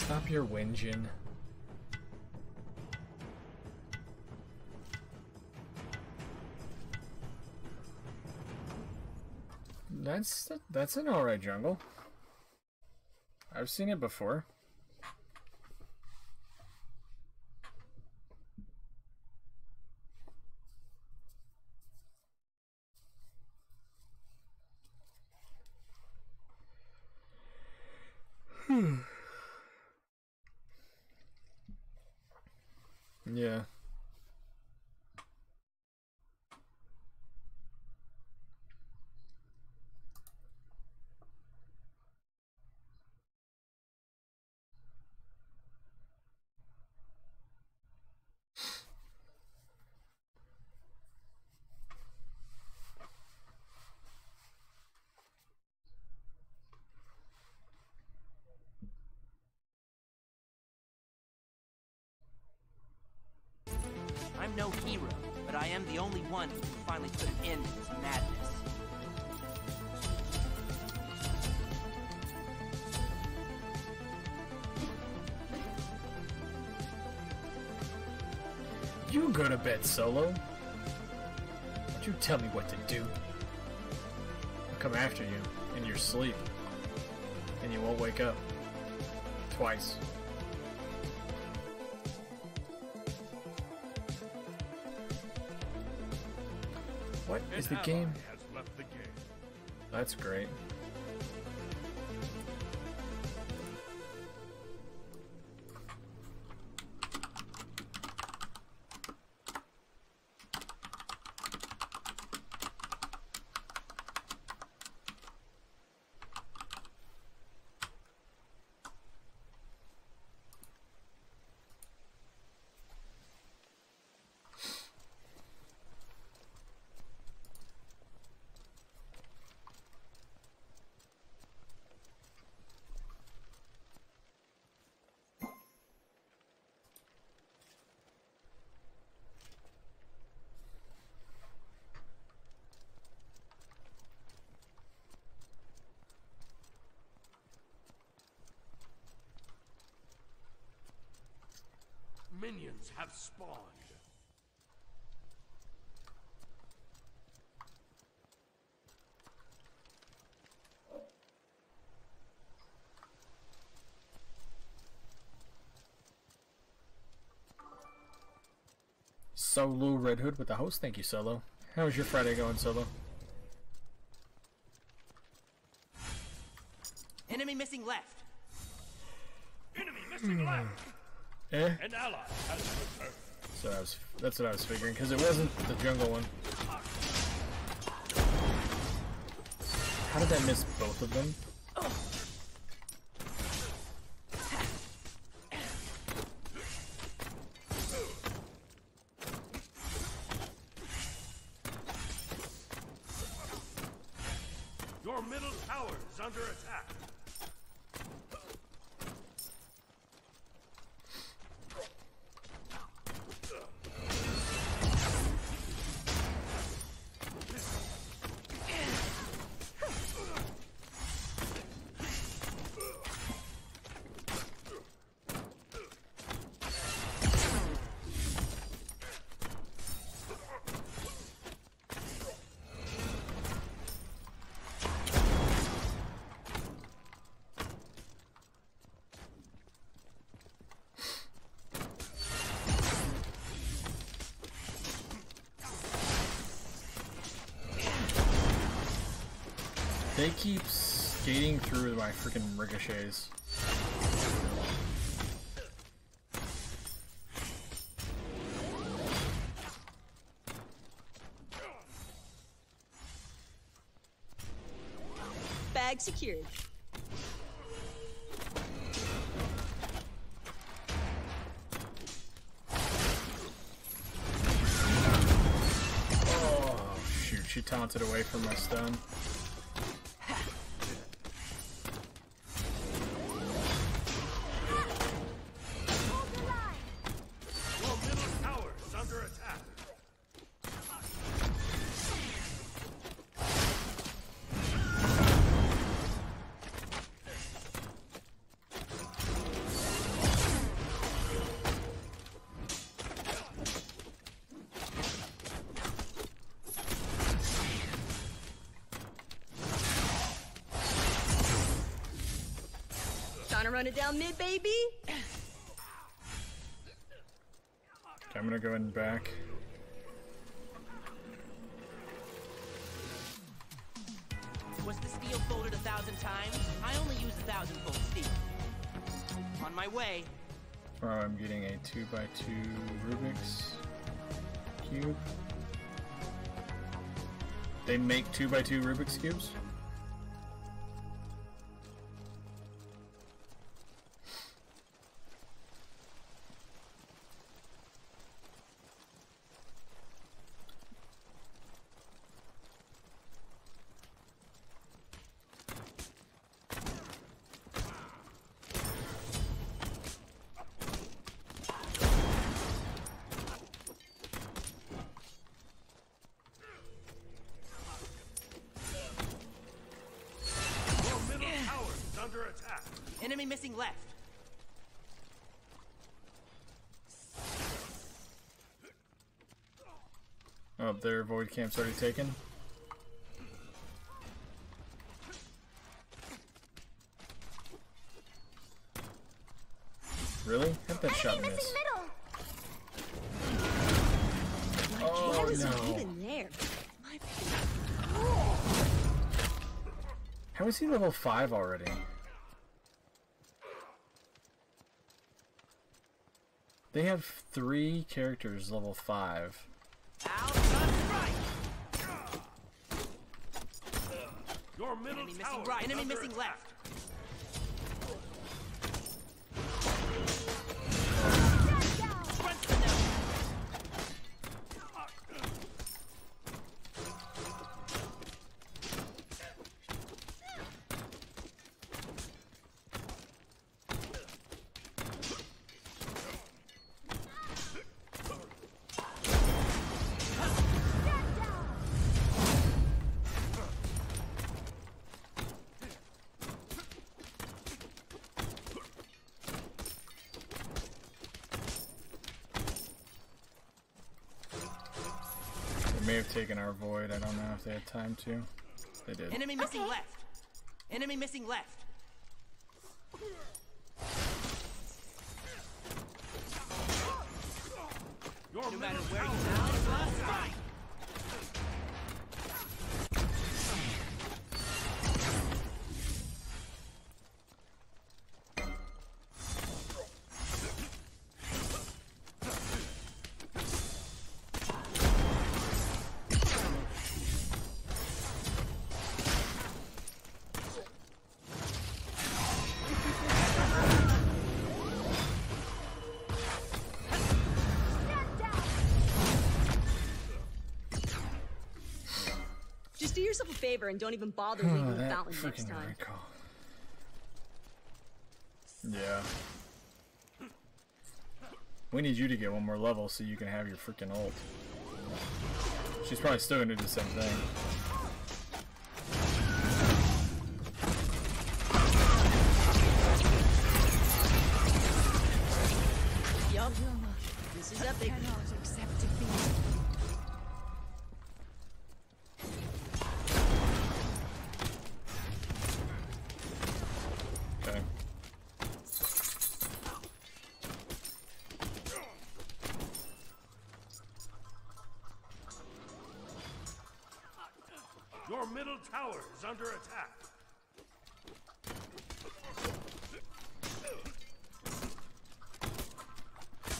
Stop your whinging. That's an alright jungle. I've seen it before. Yeah. I'm no hero, but I am the only one who can finally put an end to this madness. You go to bed, Solo. Don't you tell me what to do. I'll come after you in your sleep, and you won't wake up. Twice. What is the game? Has left the game. That's great. Minions have spawned. Solo Red Hood with the host. Thank you, Solo. How's your Friday going, Solo? Enemy missing left. Enemy missing left. Eh? An ally has returned. So that's what I was figuring, because it wasn't the jungle one. How did I miss both of them? Your middle tower is under attack. They keep skating through my freaking ricochets. Bag secured. Oh, shoot. She taunted away from my stun. Trying to run it down mid, baby? Okay, I'm gonna go ahead and back. Was the steel folded 1,000 times? I only use 1,000-fold steel. On my way. I'm getting a 2x2 Rubik's Cube. They make 2x2 Rubik's Cubes? Under attack. Enemy missing left. Oh, their void camp's already taken. Really? Hit that shot and miss. Oh, Why was no. he even there? How is he level 5 already? They have 3 characters level 5. Your middle Enemy tower missing right. Enemy under missing attack. left. Front to them. They may have taken our void. I don't know if they had time to. They did. Enemy missing left. Enemy missing left. Your No matter middle where you tower go, under must attack. fight. Just do yourself a favor and don't even bother leaving the that fountain next freaking time. recall. Yeah. We need you to get one more level so you can have your freaking ult. She's probably still gonna do the same thing. Yup. This is epic. Accept defeat. Okay. Your middle tower is under attack.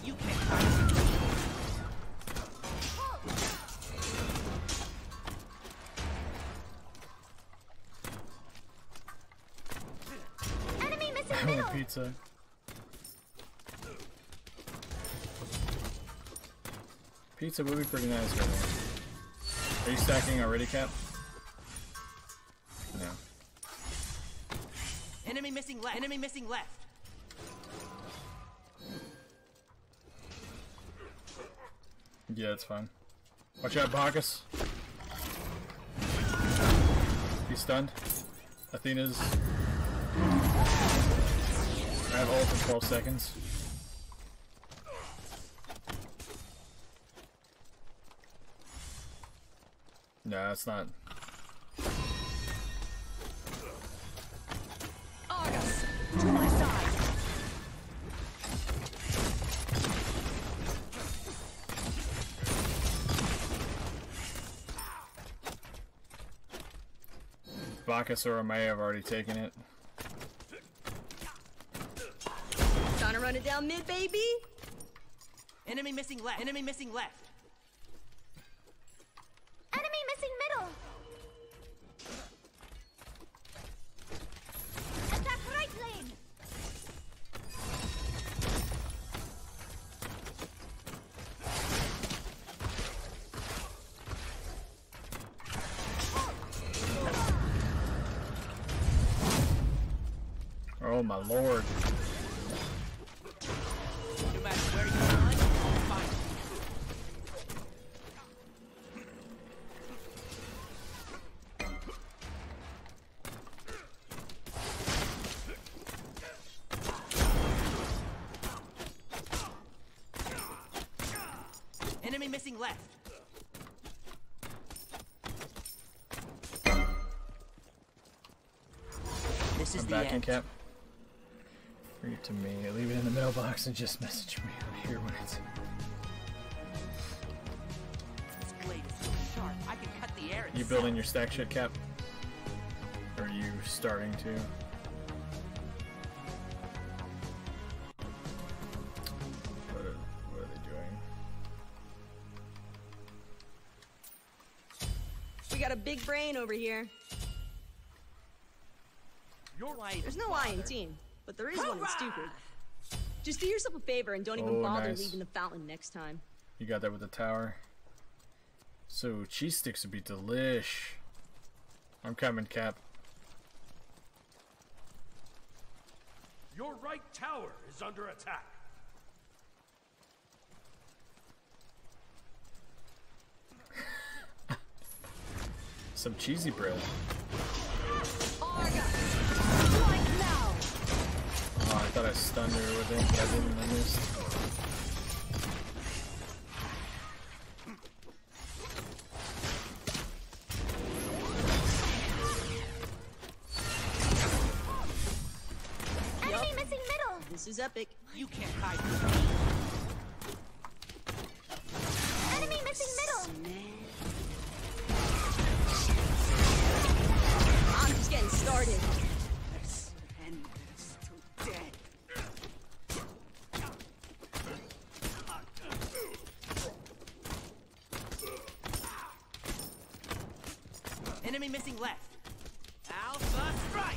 You can't. Enemy missing I middle. want pizza. Pizza would be pretty nice right now. Are you stacking already, Cap? No. Enemy missing left. Enemy missing left. Yeah, it's fine. Watch out, Bacchus. He's stunned. Athena's. I have ult in 12 seconds. No, it's not. Argus, to my side. Bacchus or Amaya have already taken it. Trying to run it down mid, baby? Enemy missing left. Enemy missing left. Enemy missing middle. Attack right lane. Oh my lord. No matter where you run, I'll find you. Enemy missing left. This is I'm the back in, end. Cap. Bring it to me. Leave it in the mailbox and just message me on here when it's. This blade is so sharp, I can cut the air. You itself. building your stack shit, Cap? Or are you starting to? What are they doing? We got a big brain over here. Your life. There's no I in team, but there is one in stupid. Just do yourself a favor and don't even Oh, bother nice. leaving the fountain next time. You got that with the tower. So cheese sticks would be delish. I'm coming, Cap. Your right tower is under attack. Some cheesy bread. Arga. Right now. Oh, I thought I stunned her with it, but I didn't. I missed. Enemy missing middle. This is epic. You can't hide from me. Enemy missing middle. I'm just getting started. This end is too dead. Enemy missing left. Alpha strike.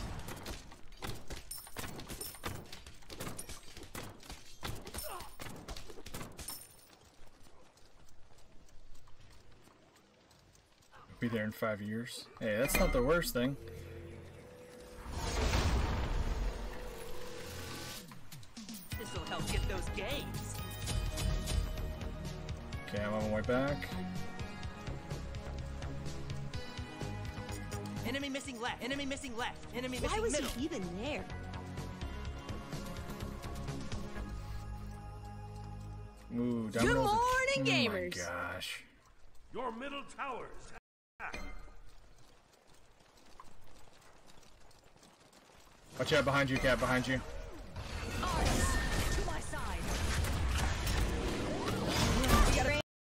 Be there in 5 years. Hey, that's not the worst thing. This'll help get those gains. Okay, I'm on my way back. Enemy missing left. Enemy missing left. Enemy Why missing was middle. he even there? Ooh, down Good middle's a- morning, gamers. Oh my gosh. Your middle tower is attack. Watch out behind you, Cap, behind you. To my side. We got a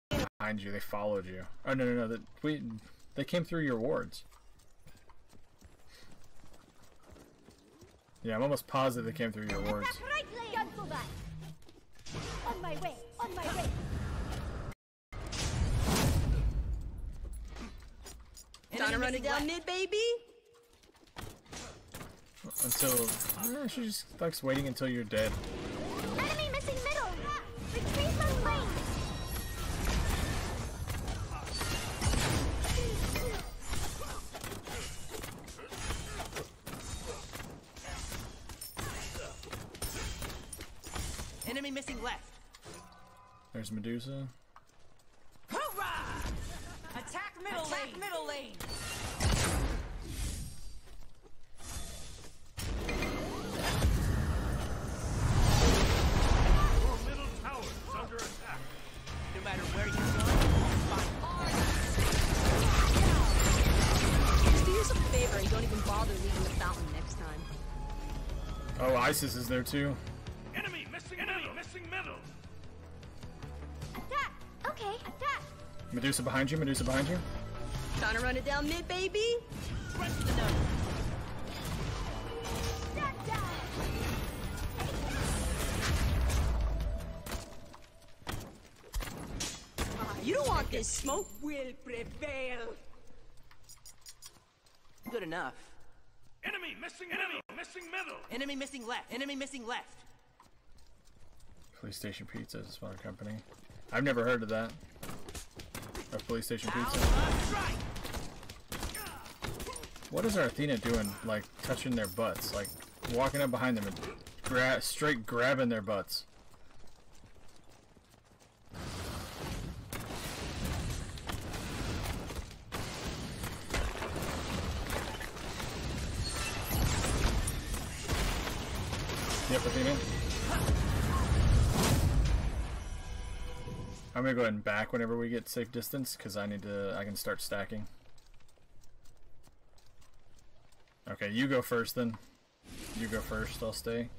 brain. Behind you, they followed you. Oh, no, they came through your wards. Yeah, I'm almost positive they came through your wards. Attack right lane. Cancel that. On my way. On my way. Trying to run it missing down left. mid, baby? Until, she just likes waiting until you're dead. Enemy missing middle. Retreat from lane. Enemy missing left. There's Medusa. Hoorah! Attack middle lane. Attack middle lane. Your middle tower is under attack. No matter where you run, I'll find Just do yourself a favor and don't even bother leaving the fountain next time. Oh, Isis is there too. Enemy missing middle. Missing middle. Attack. Okay. Attack. Medusa behind you, Medusa behind you. Trying to run it down mid, baby? Right to the nose. You don't want this smoke. Will prevail. Good enough. Enemy missing middle. Enemy missing left. Enemy missing left. Police Station Pizza is a smaller company. I've never heard of that. Of Police Station Pizza. Strike. What is our Athena doing? Like touching their butts, like walking up behind them and straight grabbing their butts. Yep, Athena. I'm gonna go ahead and back whenever we get safe distance because I can start stacking. Okay, you go first then. You go first, I'll stay.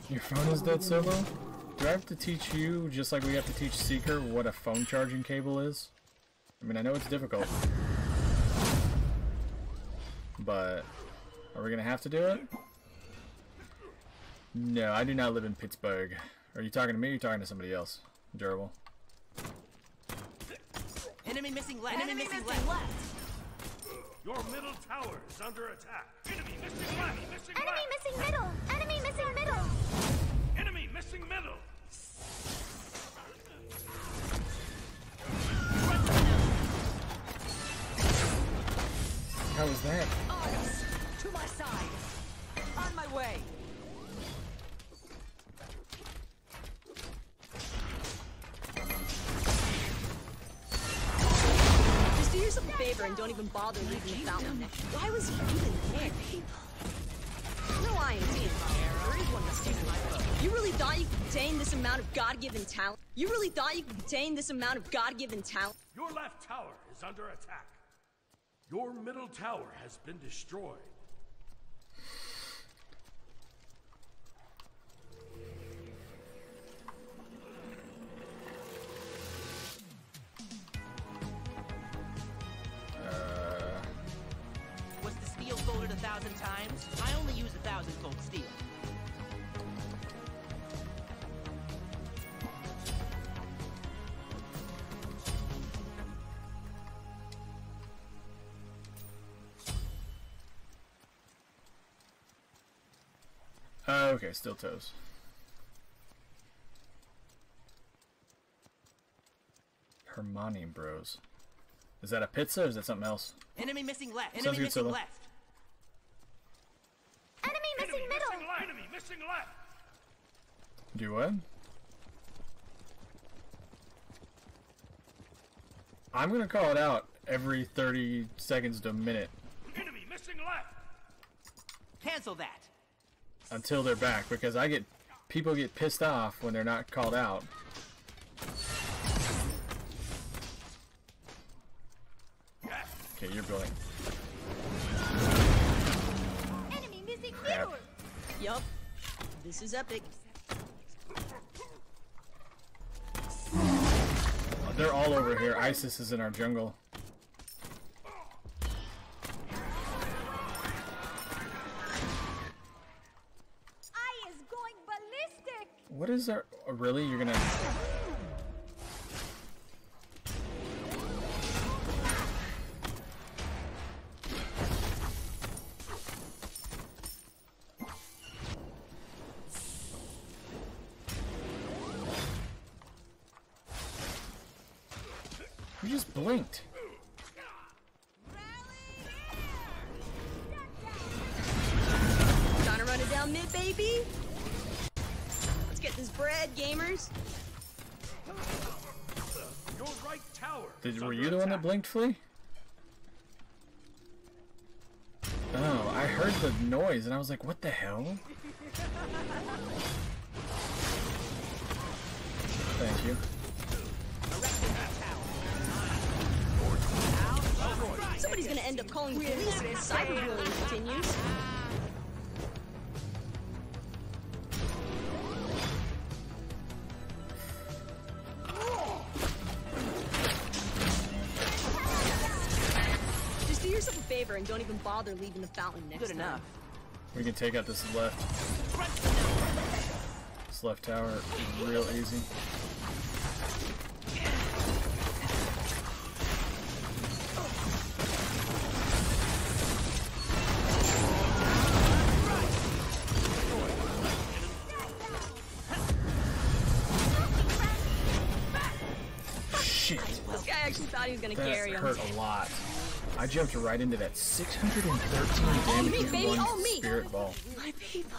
Your phone is dead, Solo? Do I have to teach you, just like we have to teach Seeker, what a phone charging cable is? I mean, I know it's difficult. But, are we gonna have to do it? No, I do not live in Pittsburgh. Are you talking to me or are you talking to somebody else? Durable. Enemy missing left. Enemy missing left. Your middle tower is under attack. Enemy missing left. Enemy missing middle. Enemy missing middle. Enemy missing middle. How was that? Arms to my side. On my way. Just do yourself a favor and don't even bother leaving the fountain. Why was he even there? No, I ain't seeing there is one mistake. You really thought you could contain this amount of God-given talent? You really thought you could contain this amount of God-given talent? Your left tower is under attack. Your middle tower has been destroyed. Was the steel folded 1,000 times? I only use 1,000-fold steel. Okay, still toes. Hermione Bros. Is that a pizza or is that something else? Enemy missing left. Sounds Enemy good, missing Solo. left. Enemy missing middle. Enemy missing left. Do what? I'm gonna call it out every 30 seconds to a minute Enemy missing left. Cancel that. until they're back because people get pissed off when they're not called out. Okay, you're brilliant. Enemy missing Crap. middle. Yup. This is epic. They're all over here. ISIS is in our jungle. I is going ballistic. What is our... oh, really? You're gonna... You just blinked. Trying to run it down mid, baby? Let's get this bread, gamers. Your right tower. is Were under you the one that attack. blinked, Flea? Oh, I heard the noise and I was like, what the hell? Thank you. Somebody's gonna end up calling the police if the cyberbullying continues. favor and don't even bother leaving the fountain next Good time. enough. We can take out this left tower real easy. Shit. This guy actually thought he was gonna That carry him. hurt a lot. I jumped right into that 613 damage me, with baby, one oh, me. spirit ball. My people.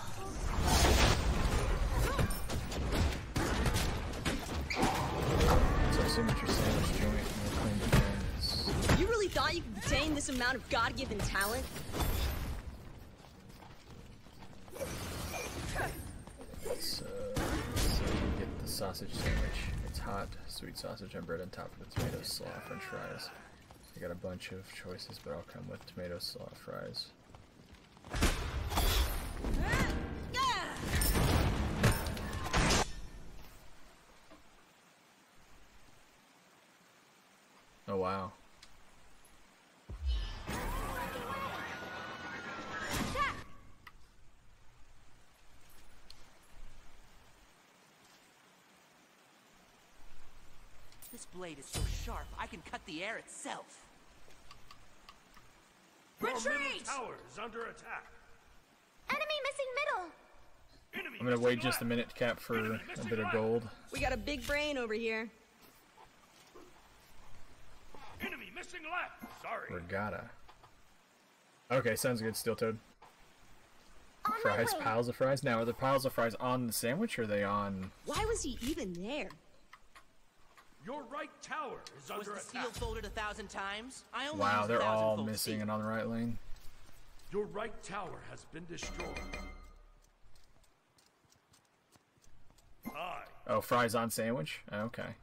So signature sandwich joint, no claim to fairness. You really thought you could contain this amount of God-given talent? So you get the sausage sandwich. It's hot, sweet sausage and bread on top of the tomato slaw french fries. I got a bunch of choices, but I'll come with tomato slaw fries. Oh wow. This blade is so sharp, I can cut the air itself. Your middle Retreat! tower is under attack. Enemy missing middle. Enemy I'm gonna missing wait just a left. minute, Cap, for a bit of gold. We got a big brain over here. Enemy missing left. Sorry. Regatta. Okay, sounds good, Steel Toad. On my Fries, way. piles of fries. Now, are the piles of fries on the sandwich, or are they on... Why was he even there? Your right tower is Was under the steel attack. folded 1,000 times? I only Wow, use they're 1,000 all volt missing steel. and on the right lane. Your right tower has been destroyed. Aye. Oh, fries on sandwich? Okay.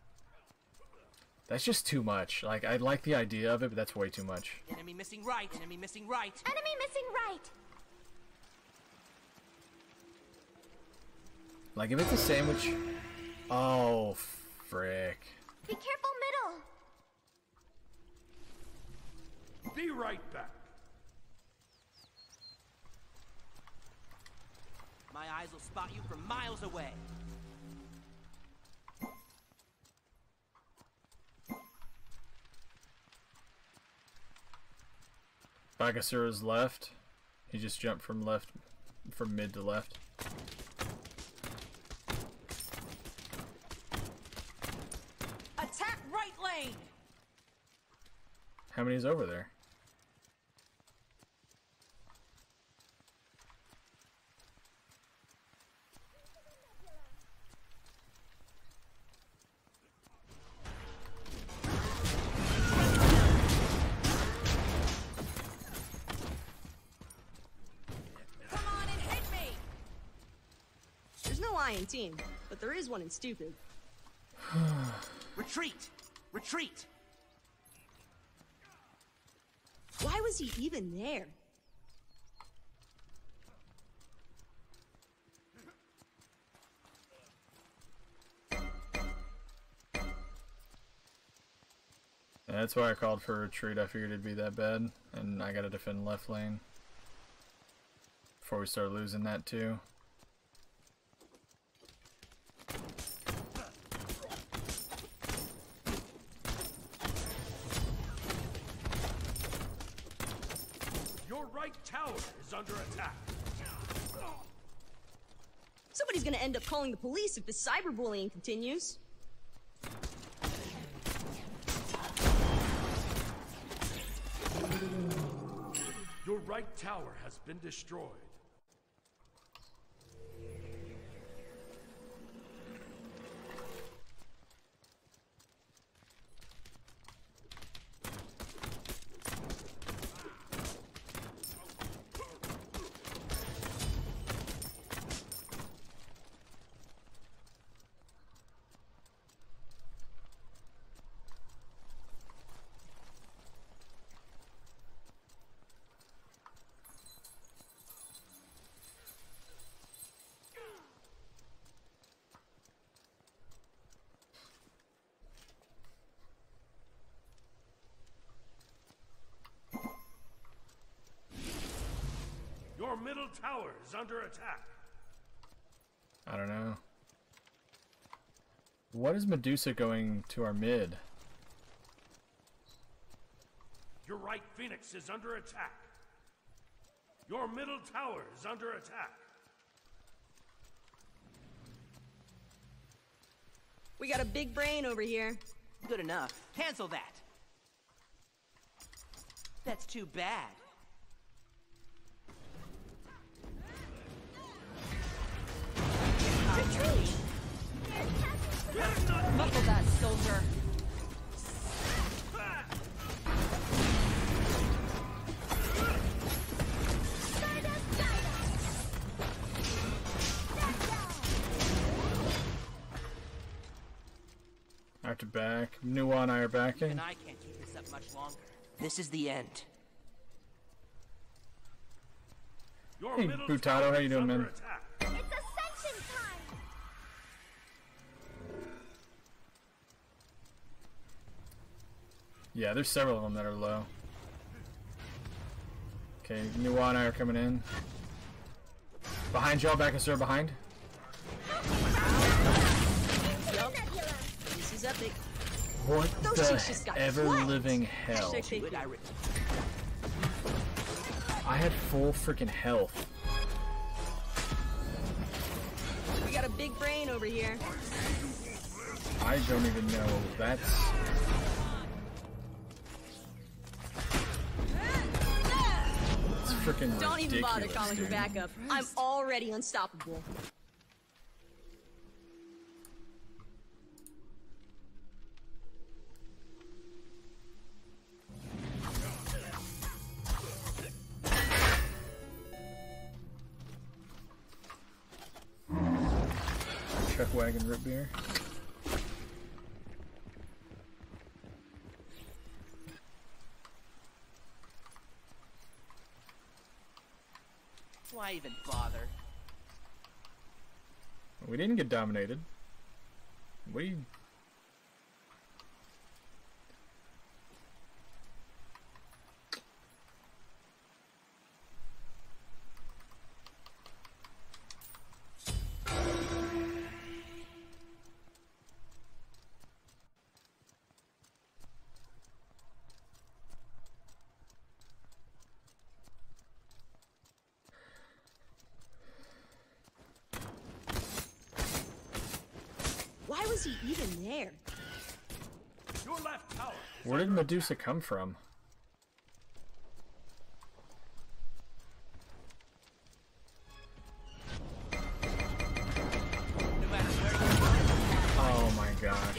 That's just too much. Like, I like the idea of it, but that's way too much. Enemy missing right. Enemy missing right. Enemy missing right. Like, if it's a sandwich... Oh, frick. Be careful middle. Be right back. My eyes will spot you from miles away. Bagasura's left. He just jumped from mid to left. Attack right lane! How many is over there? Come on and hit me! There's no I in team, but there is one in stupid. Retreat! Retreat! Why was he even there? That's why I called for a retreat. I figured it'd be that bad, and I gotta defend left lane before we start losing that too. Your right tower is under attack. Somebody's gonna end up calling the police if this cyberbullying continues. Your right tower has been destroyed. tower is under attack. I don't know. What is Medusa going to our mid? Your right Phoenix is under attack. Your middle tower is under attack. We got a big brain over here. Good enough. Cancel that. That's too bad. Retreat! Buckle that, soldier. I have to back. Nuwa and I are backing. And I can't keep this up much longer. This is the end. Your Hey, middle Butado, tower how you is doing, under man? attack. It's ascension time! Yeah, there's several of them that are low. Okay, Nuwa and I are coming in. Behind y'all, back and sir behind. Yup. This is epic. What Those the chicks just got ever-living hell? Hashtag fake Good, I news. I had full freaking health. We got a big brain over here. I don't even know. That's... It's freaking Don't even bother ridiculous, calling for dude. backup. I'm already unstoppable. Chuck wagon root beer. Why even bother? We didn't get dominated. We... Why was he even there? Your left tower is Where did under Medusa come from? No matter where you are, Oh my gosh.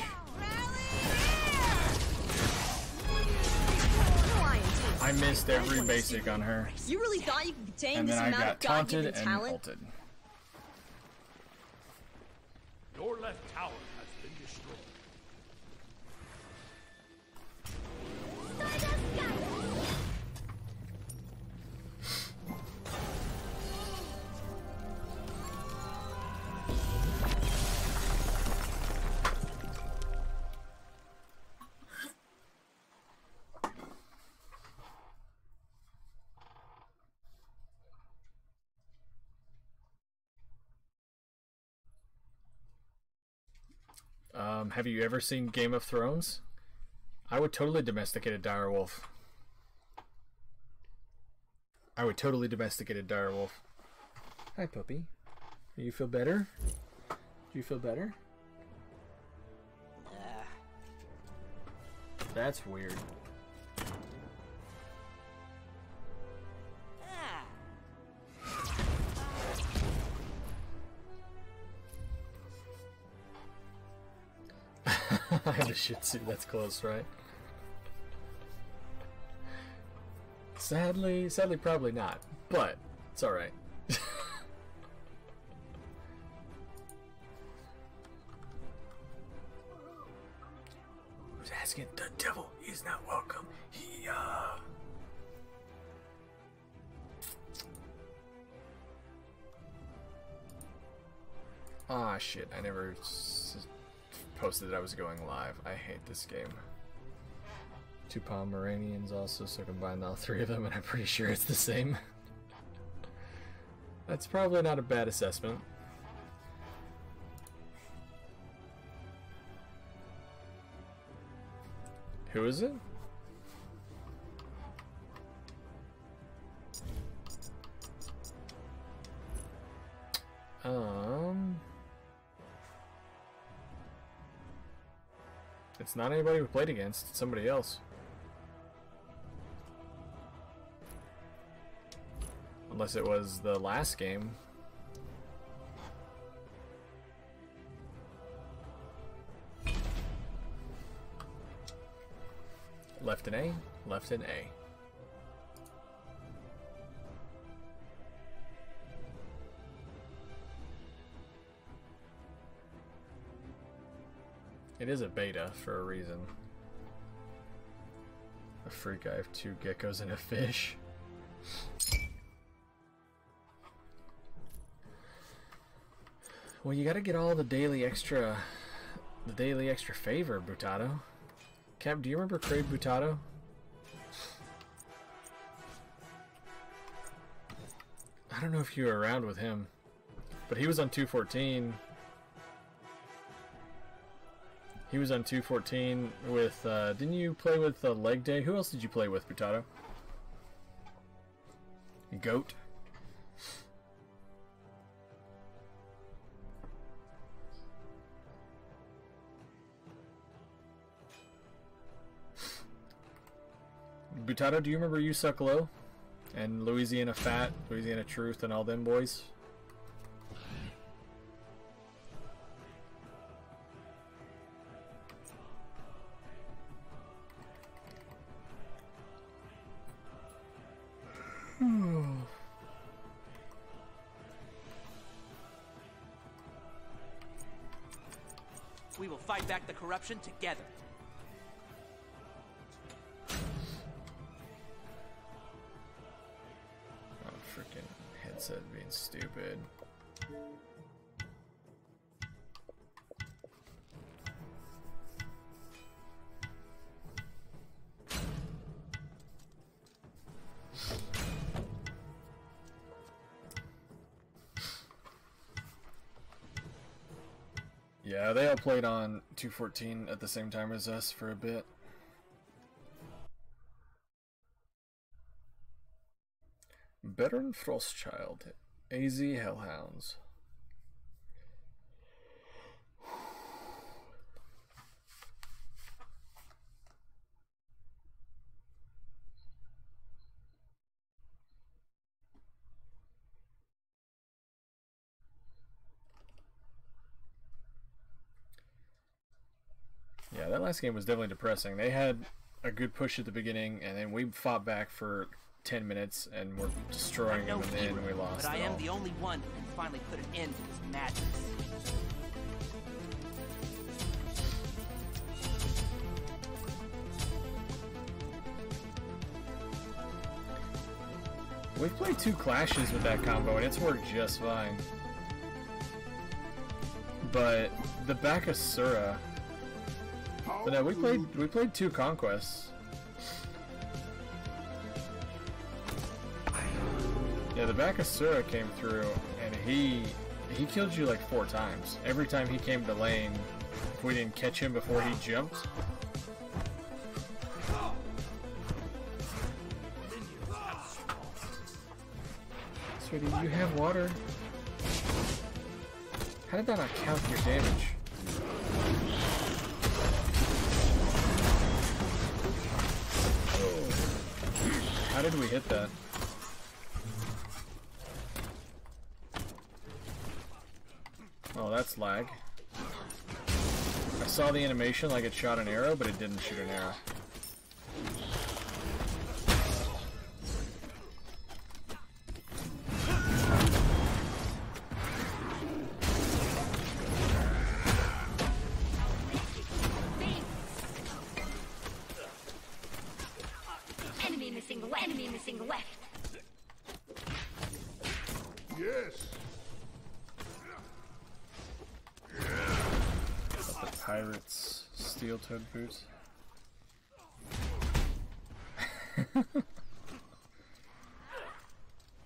No iron team. I missed every basic on her. You really thought you could contain And this then I amount got of God-given taunted and talent? ulted. Your left tower has been destroyed. Have you ever seen Game of Thrones? I would totally domesticate a direwolf. I would totally domesticate a direwolf. Hi, puppy. Do you feel better? Do you feel better? That's weird. ah, I have a Shih Tzu. That's close, right? Sadly, probably not. But it's all right. Who's asking? The devil is not welcome. He Ah, shit. I never posted that I was going live. I hate this game. Two Pomeranians also, so combine all three of them, and I'm pretty sure it's the same. That's probably not a bad assessment. Who is it? It's not anybody we played against, it's somebody else. Unless it was the last game. Left an A, left an A. It is a beta for a reason. A freak, I have 2 geckos and a fish. Well, you gotta get all the daily extra favor, Butato. Cap, do you remember Crave Butato? I don't know if you were around with him, but he was on 214. He was on 214 with, didn't you play with Leg Day? Who else did you play with, Butato? Goat? Butato, do you remember You Suck Low? And Louisiana Fat, Louisiana Truth, and all them boys? We will fight back the corruption together. Oh, freaking headset being stupid. Yeah, they all played on 214 at the same time as us for a bit. Baron Frostchild, AZ Hellhounds. Yeah, that last game was definitely depressing. They had a good push at the beginning, and then we fought back for 10 minutes, and we're destroying them, and then we lost. But I am the only one who can finally put an end to this madness. We've played 2 clashes with that combo, and it's worked just fine. But the Bakasura. But no, we played 2 conquests. Yeah, the Bakasura came through, and he killed you like 4 times. Every time he came to lane, if we didn't catch him before he jumped. Sweetie, you have water. How did that not count your damage? How did we hit that? Oh, that's lag. I saw the animation like it shot an arrow, but it didn't shoot an arrow. Enemy missing left. Yes. The pirates' steel-toed boots.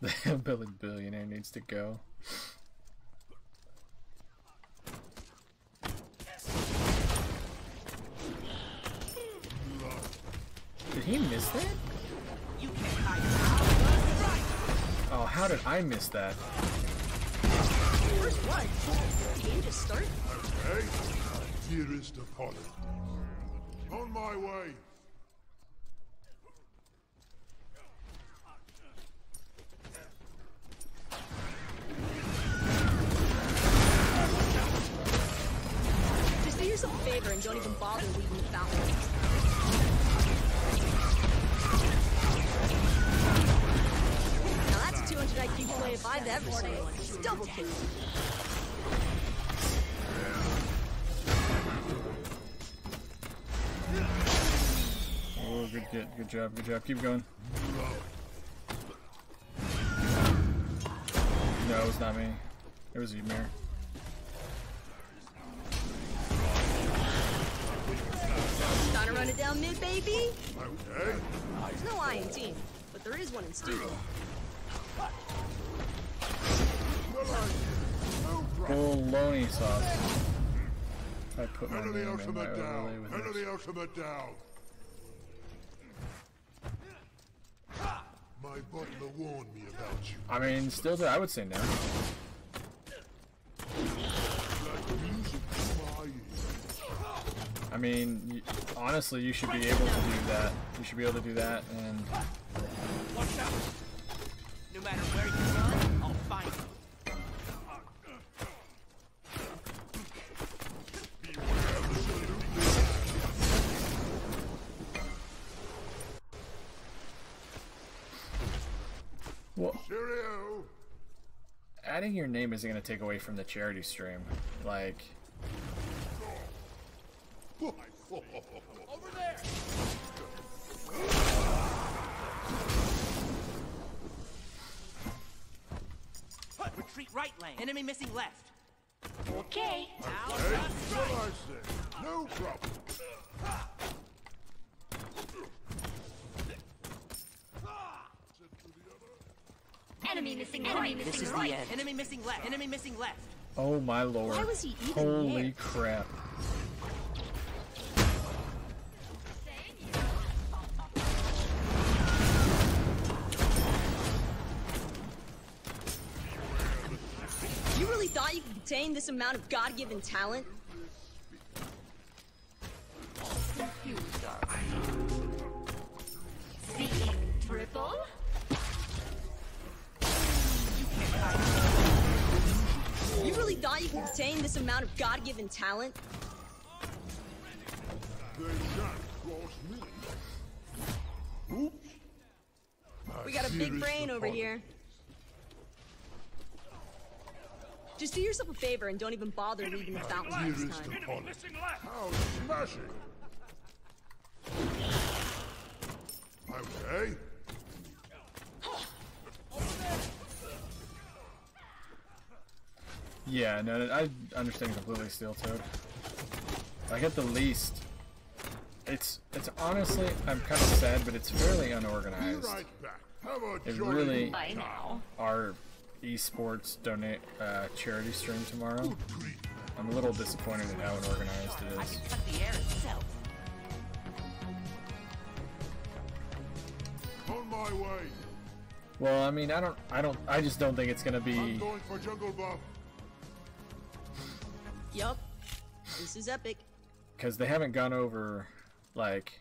The hillbilly billionaire needs to go. Did he miss that? You can't hide. Oh, how did I miss that? First blood. The game just started. Okay, dearest Apollo. On my way. Just do yourself a favor and don't even bother leaving the fountain. Now that's a 200 IQ play if I've ever seen one. Just double kick. Oh, good job, keep going. No, it was not me. It was Ymir. Trying to run it down mid, baby? Okay. There's no I in team, but there is one in studio. Bologna sauce. I put my Enemy name in my ultimate overlay down. with Enemy this. ultimate down. My butler warned me about you. I mean, still, I would say no. Like music to my ears. I mean, honestly, you should be able to do that. You should be able to do that, and Watch out. No matter where you run, I'll find you. well, Cheerio. adding your name isn't going to take away from the charity stream. Like, Over there. Retreat right lane. Enemy missing left. Okay. Now Hey, just what I say? No problem. Enemy missing right. This is the end. Enemy missing left. Enemy missing left. oh my lord. Why was he even Holy there? crap. You really thought you could contain this amount of God-given talent? Seeking triple. You really thought you could contain this amount of God-given talent? They shan't cross me. Oops. We got a big brain over here. Just do yourself a favor and don't even bother leaving the fountain next Dearest time. Apollo. Missing left. How smashing. Okay. Yeah, no, I understand completely, Steel Toad. Like, at the least, it's honestly, I'm kind of sad, but it's fairly Be unorganized. right back. Have a It jolly really- good By time. now. Our esports donate charity stream tomorrow. I'm a little disappointed in how unorganized it I is. can cut the air itself. On my way. Well, I mean, I just don't think it's gonna I'm be. going for jungle buff. Yup. This is epic. Because they haven't gone over, like,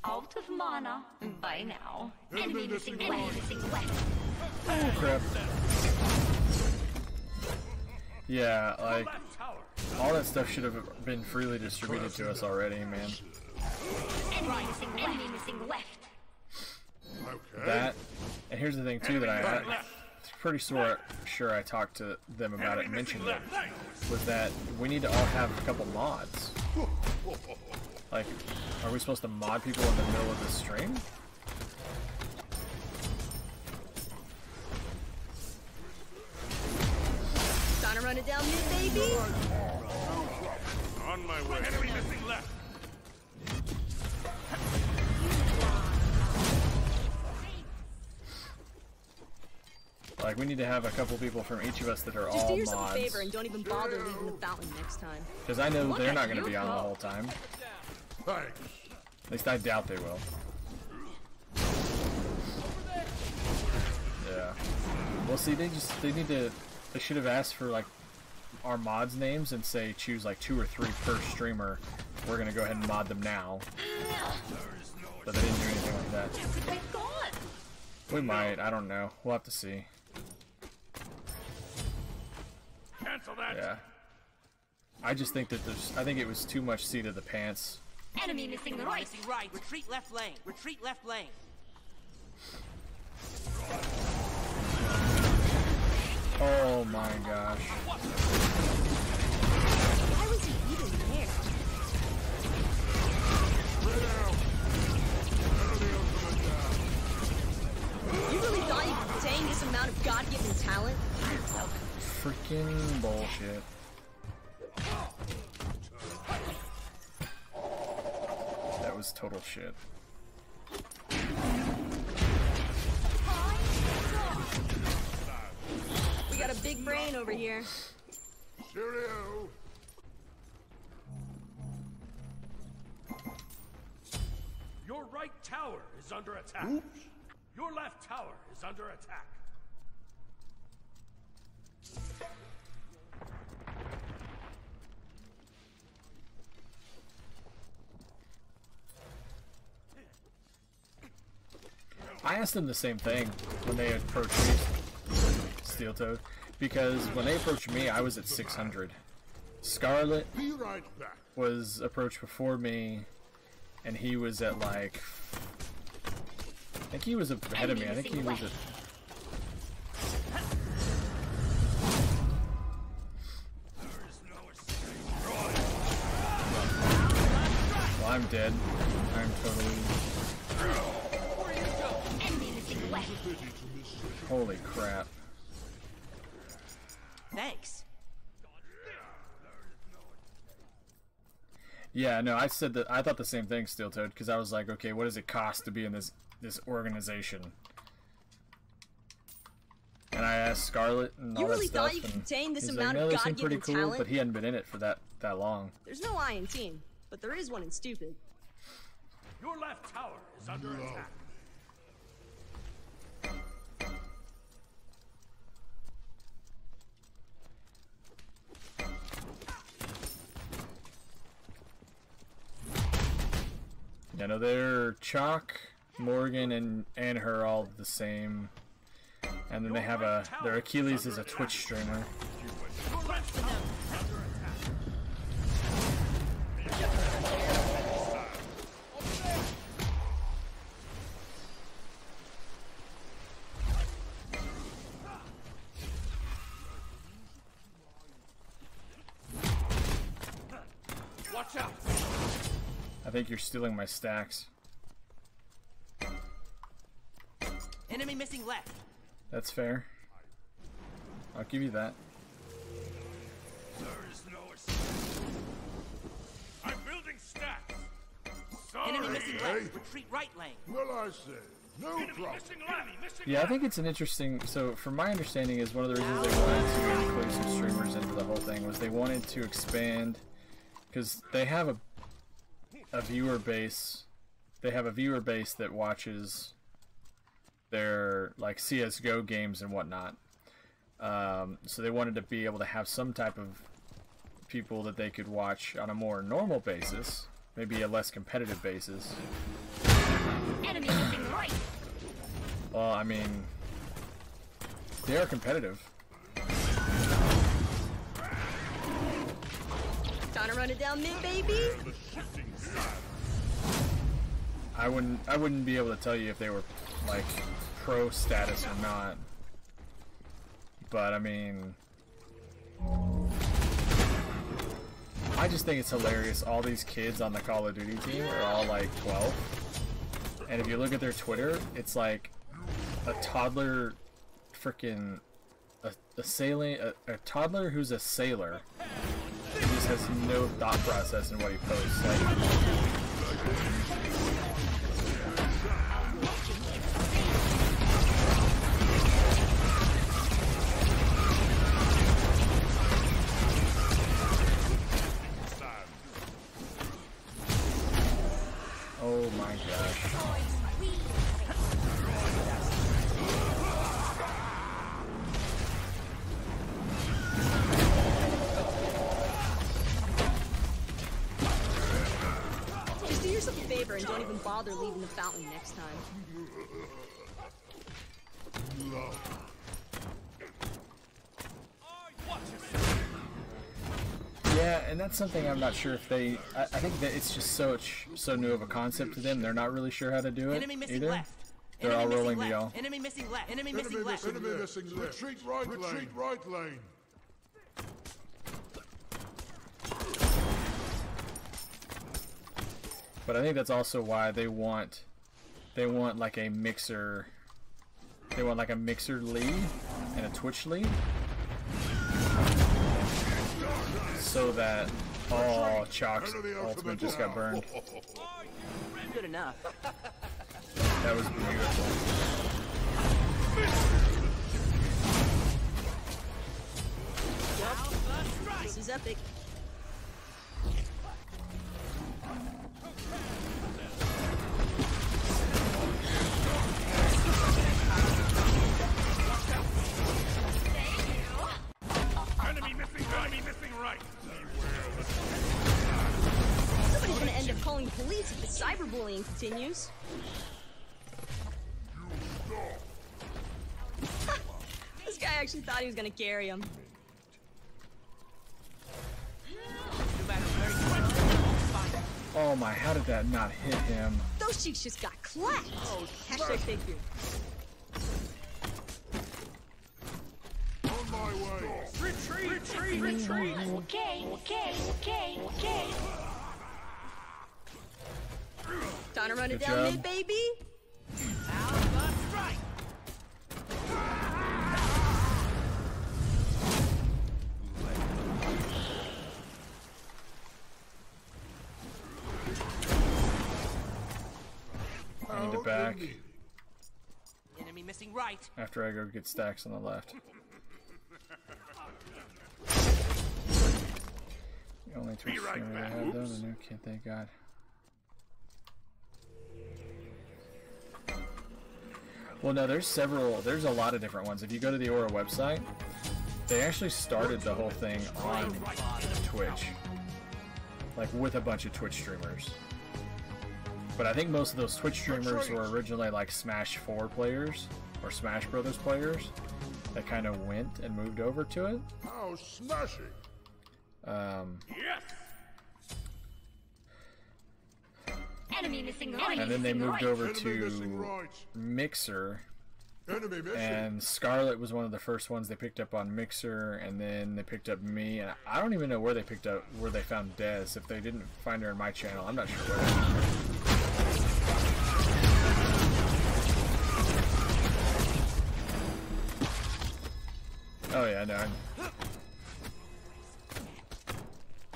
Out of mana. By now. Enemy missing left. Enemy missing left. oh crap. Yeah, like, Left tower. all that stuff should have been freely distributed to us already, man. Enemy missing left. Enemy missing left. Okay. That, and here's the thing too that I'm pretty sure I talked to them about it and mentioned it, was that we need to all have a couple mods. Like, are we supposed to mod people in the middle of the stream? Trying to run it down mid, baby? On my way. Enemy missing left. Like, we need to have a couple people from each of us that are Just all do yourself mods. a favor and don't even bother leaving the fountain next time. Because I know Look they're at not going to you be on the go. whole time. Thanks. At least I doubt they will. Yeah. Well, see, they should have asked for, like, our mods' names and say choose, like, 2 or 3 per streamer. We're going to go ahead and mod them now. But they didn't do anything like that. We might, I don't know. We'll have to see. Cancel that. Yeah. I just think that I think it was too much seat of the pants. Enemy missing right. Missing right. Retreat left lane. Retreat left lane. Oh my gosh. Why was he even there? You really thought you could contain this amount of God-given talent? Freaking bullshit. That was total shit. We got a big brain over here. Cheerio. Your right tower is under attack. Oops. Your left tower is under attack. I asked them the same thing when they approached me, Steel Toad, because when they approached me, I was at 600. Scarlet Be right back. was approached before me, and he was at like, I think he was ahead of me. I think he was at. Well, I'm dead. I'm totally. Enemy missing left. Holy crap. Thanks. Yeah, no, I said that. I thought the same thing, Steel Toad, because I was like, okay, what does it cost to be in this organization? And I asked Scarlet and all You really that stuff, thought you could and contain this he's amount like, no, of they seem pretty God-given cool, talent? but he hadn't been in it for that long. There's no I in team, but there is one in stupid. Your left tower is under attack. You know, they're Chalk, Morgan, and her all the same. And then they have their Achilles is a Twitch streamer. Your left tower is under attack. Watch out. I think you're stealing my stacks. Enemy missing left. That's fair. I'll give you that. There is no escape. I'm building stacks. Enemy Sorry. missing left. Retreat right lane. Well, I say, no Enemy problem. missing left. Missing Yeah, I left. think it's an interesting. So, from my understanding, is one of the reasons they wanted to include some streamers into the whole thing was they wanted to expand, because they have a viewer base. They have a viewer base that watches their like CS:GO games and whatnot. So they wanted to be able to have some type of people that they could watch on a more normal basis, maybe a less competitive basis. Enemy missing right. Well, I mean, they are competitive. Time to run it down mid, baby. I wouldn't be able to tell you if they were like pro status or not. But I mean, I just think it's hilarious. All these kids on the Call of Duty team are all like 12. And if you look at their Twitter, it's like a toddler freaking a toddler who's a sailor. He just has no thought process in what he posts. Like, oh my gosh. Just do yourself a favor and don't even bother leaving the fountain next time. Yeah, and that's something I'm not sure if they. I think that it's just so new of a concept to them. They're not really sure how to do it Enemy missing either. left. They're Enemy all missing rolling left. the y'all. Enemy missing left. Enemy Enemy missing left. missing left. Retreat right lane. Retreat right lane. But I think that's also why they want like a mixer. They want like a mixer lead and a Twitch lead, so that Chalk's ultimate just got burned. Good enough. That was beautiful. This is epic. Enemy missing right. Somebody's gonna end up calling the police if the cyberbullying continues. This guy actually thought he was gonna carry him. Oh my! How did that not hit him? Those cheeks just got clapped. Hashtag thank you. On my way. Retreat. Okay. Time to run it Good down job. mid, baby. Alpha strike. I need to back Enemy missing right. after I go get stacks on the left. The only Twitch right streamer I back. have done, Oops. a new kid, thank God. Well, no, there's a lot of different ones. If you go to the Aura website, they actually started the whole thing on Twitch, like with a bunch of Twitch streamers. But I think most of those Twitch streamers were originally like Smash 4 players or Smash Brothers players that kind of went and moved over to it. How smashing. Yes. Enemy missing right. And then they moved over Enemy missing to right. Mixer, Enemy missing. and Scarlet was one of the first ones they picked up on Mixer, and then they picked up me, and I don't even know where they found Dez. If they didn't find her in my channel, I'm not sure where. Oh yeah, no.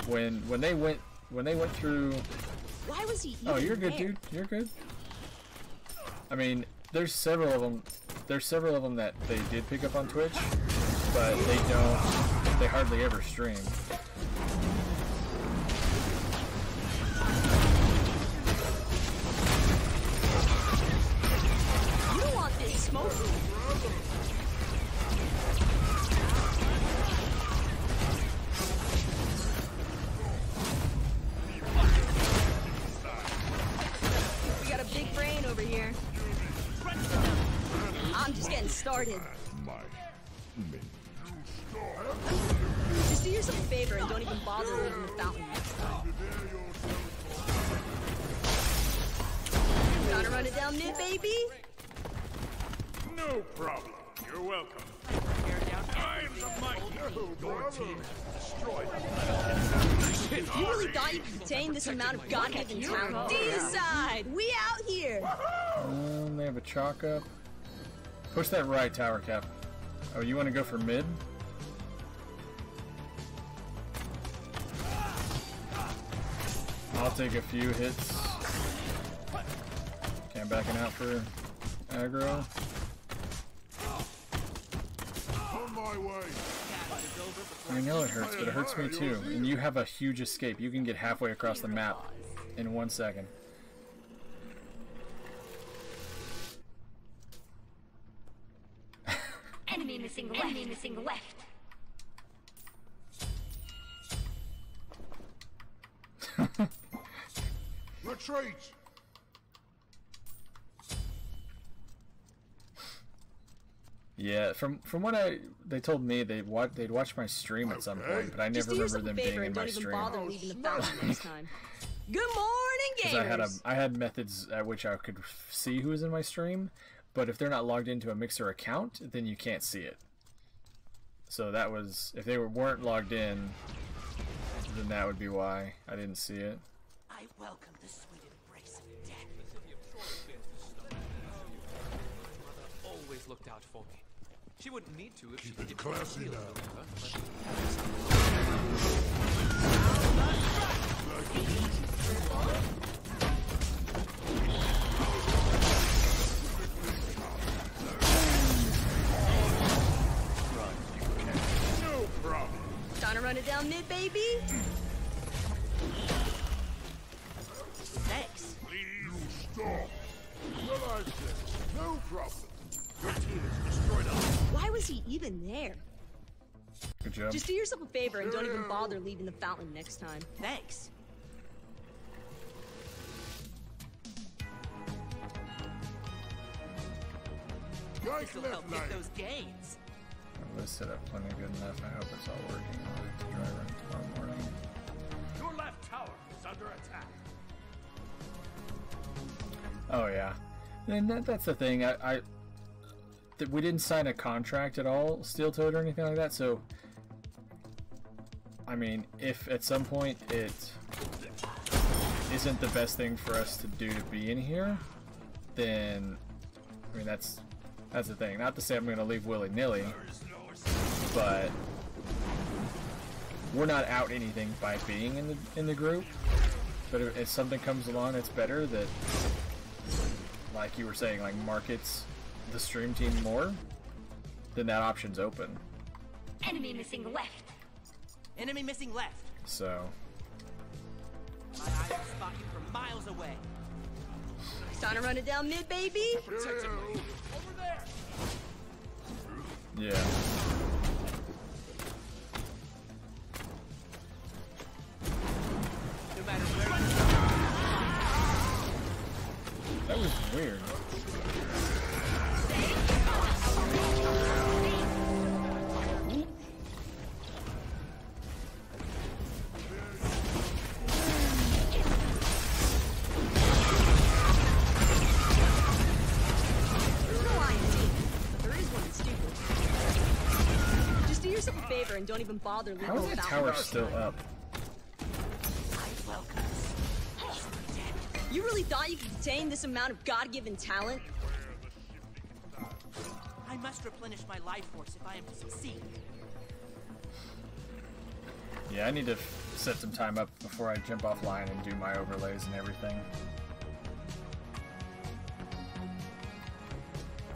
When they went through. Why was he even Oh, you're good, there? dude. You're good. I mean, there's several of them. There's several of them that they did pick up on Twitch, but they don't. They hardly ever stream. You don't want this smoking. We got a big brain over here. I'm just getting started. Just do yourself a favor and don't even bother leaving the fountain next time. Gotta run it down mid, baby. No problem. You're welcome. I am the mighty. Your team has destroyed them. You really thought you could contain this amount of God-given talent? Decide! We out here! They have a chalk up. Push that right, tower cap. Oh, you want to go for mid? I'll take a few hits. Okay, I'm backing out for aggro. On my way. I know it hurts, but it hurts me too. And you have a huge escape. You can get halfway across the map in 1 second. Enemy missing left. Enemy missing left. Retreat. Yeah, from what they told me they'd watch my stream at some point, but I Just never do remember yourself a them favor being in and my don't even stream. bother leaving the fountain next time. Good morning, gamers! I had methods at which I could see who was in my stream, but if they're not logged into a Mixer account, then you can't see it. So that was, if they weren't logged in, then that would be why I didn't see it. I welcome the sweet embrace of death. Always looked out for me. She wouldn't need to if she Keep it didn't classy feel now. it, but No problem. Trying to run it down mid, baby? Thanks. You stop. Well, I said, no problem. Your team has destroyed us. Why was he even there? Good job. Just do yourself a favor and don't even bother leaving the fountain next time. Thanks. Yike This'll left help lane. get those gains. This setup plenty good enough. I hope it's all working. I'll have to try run tomorrow morning. Your left tower is under attack. Oh yeah, and that's the thing. We didn't sign a contract at all, Steel Toad or anything like that. So, I mean, if at some point it isn't the best thing for us to do to be in here, then I mean that's the thing. Not to say I'm going to leave willy-nilly, but we're not out anything by being in the group. But if something comes along that's better, that, like you were saying, like markets the stream team more, then that option's open. Enemy missing left. Enemy missing left. So My eyes will spot you from miles away. Trying to run it down mid, baby? Over there. yeah. No matter where That was weird. There's no I in team, but there is one that's stupid. Just do yourself a favor and don't even bother leaving How is the the fountain tower next still time. up? I welcome this. You really thought you could contain this amount of God-given talent? I must replenish my life force if I am to succeed. Yeah, I need to set some time up before I jump offline and do my overlays and everything.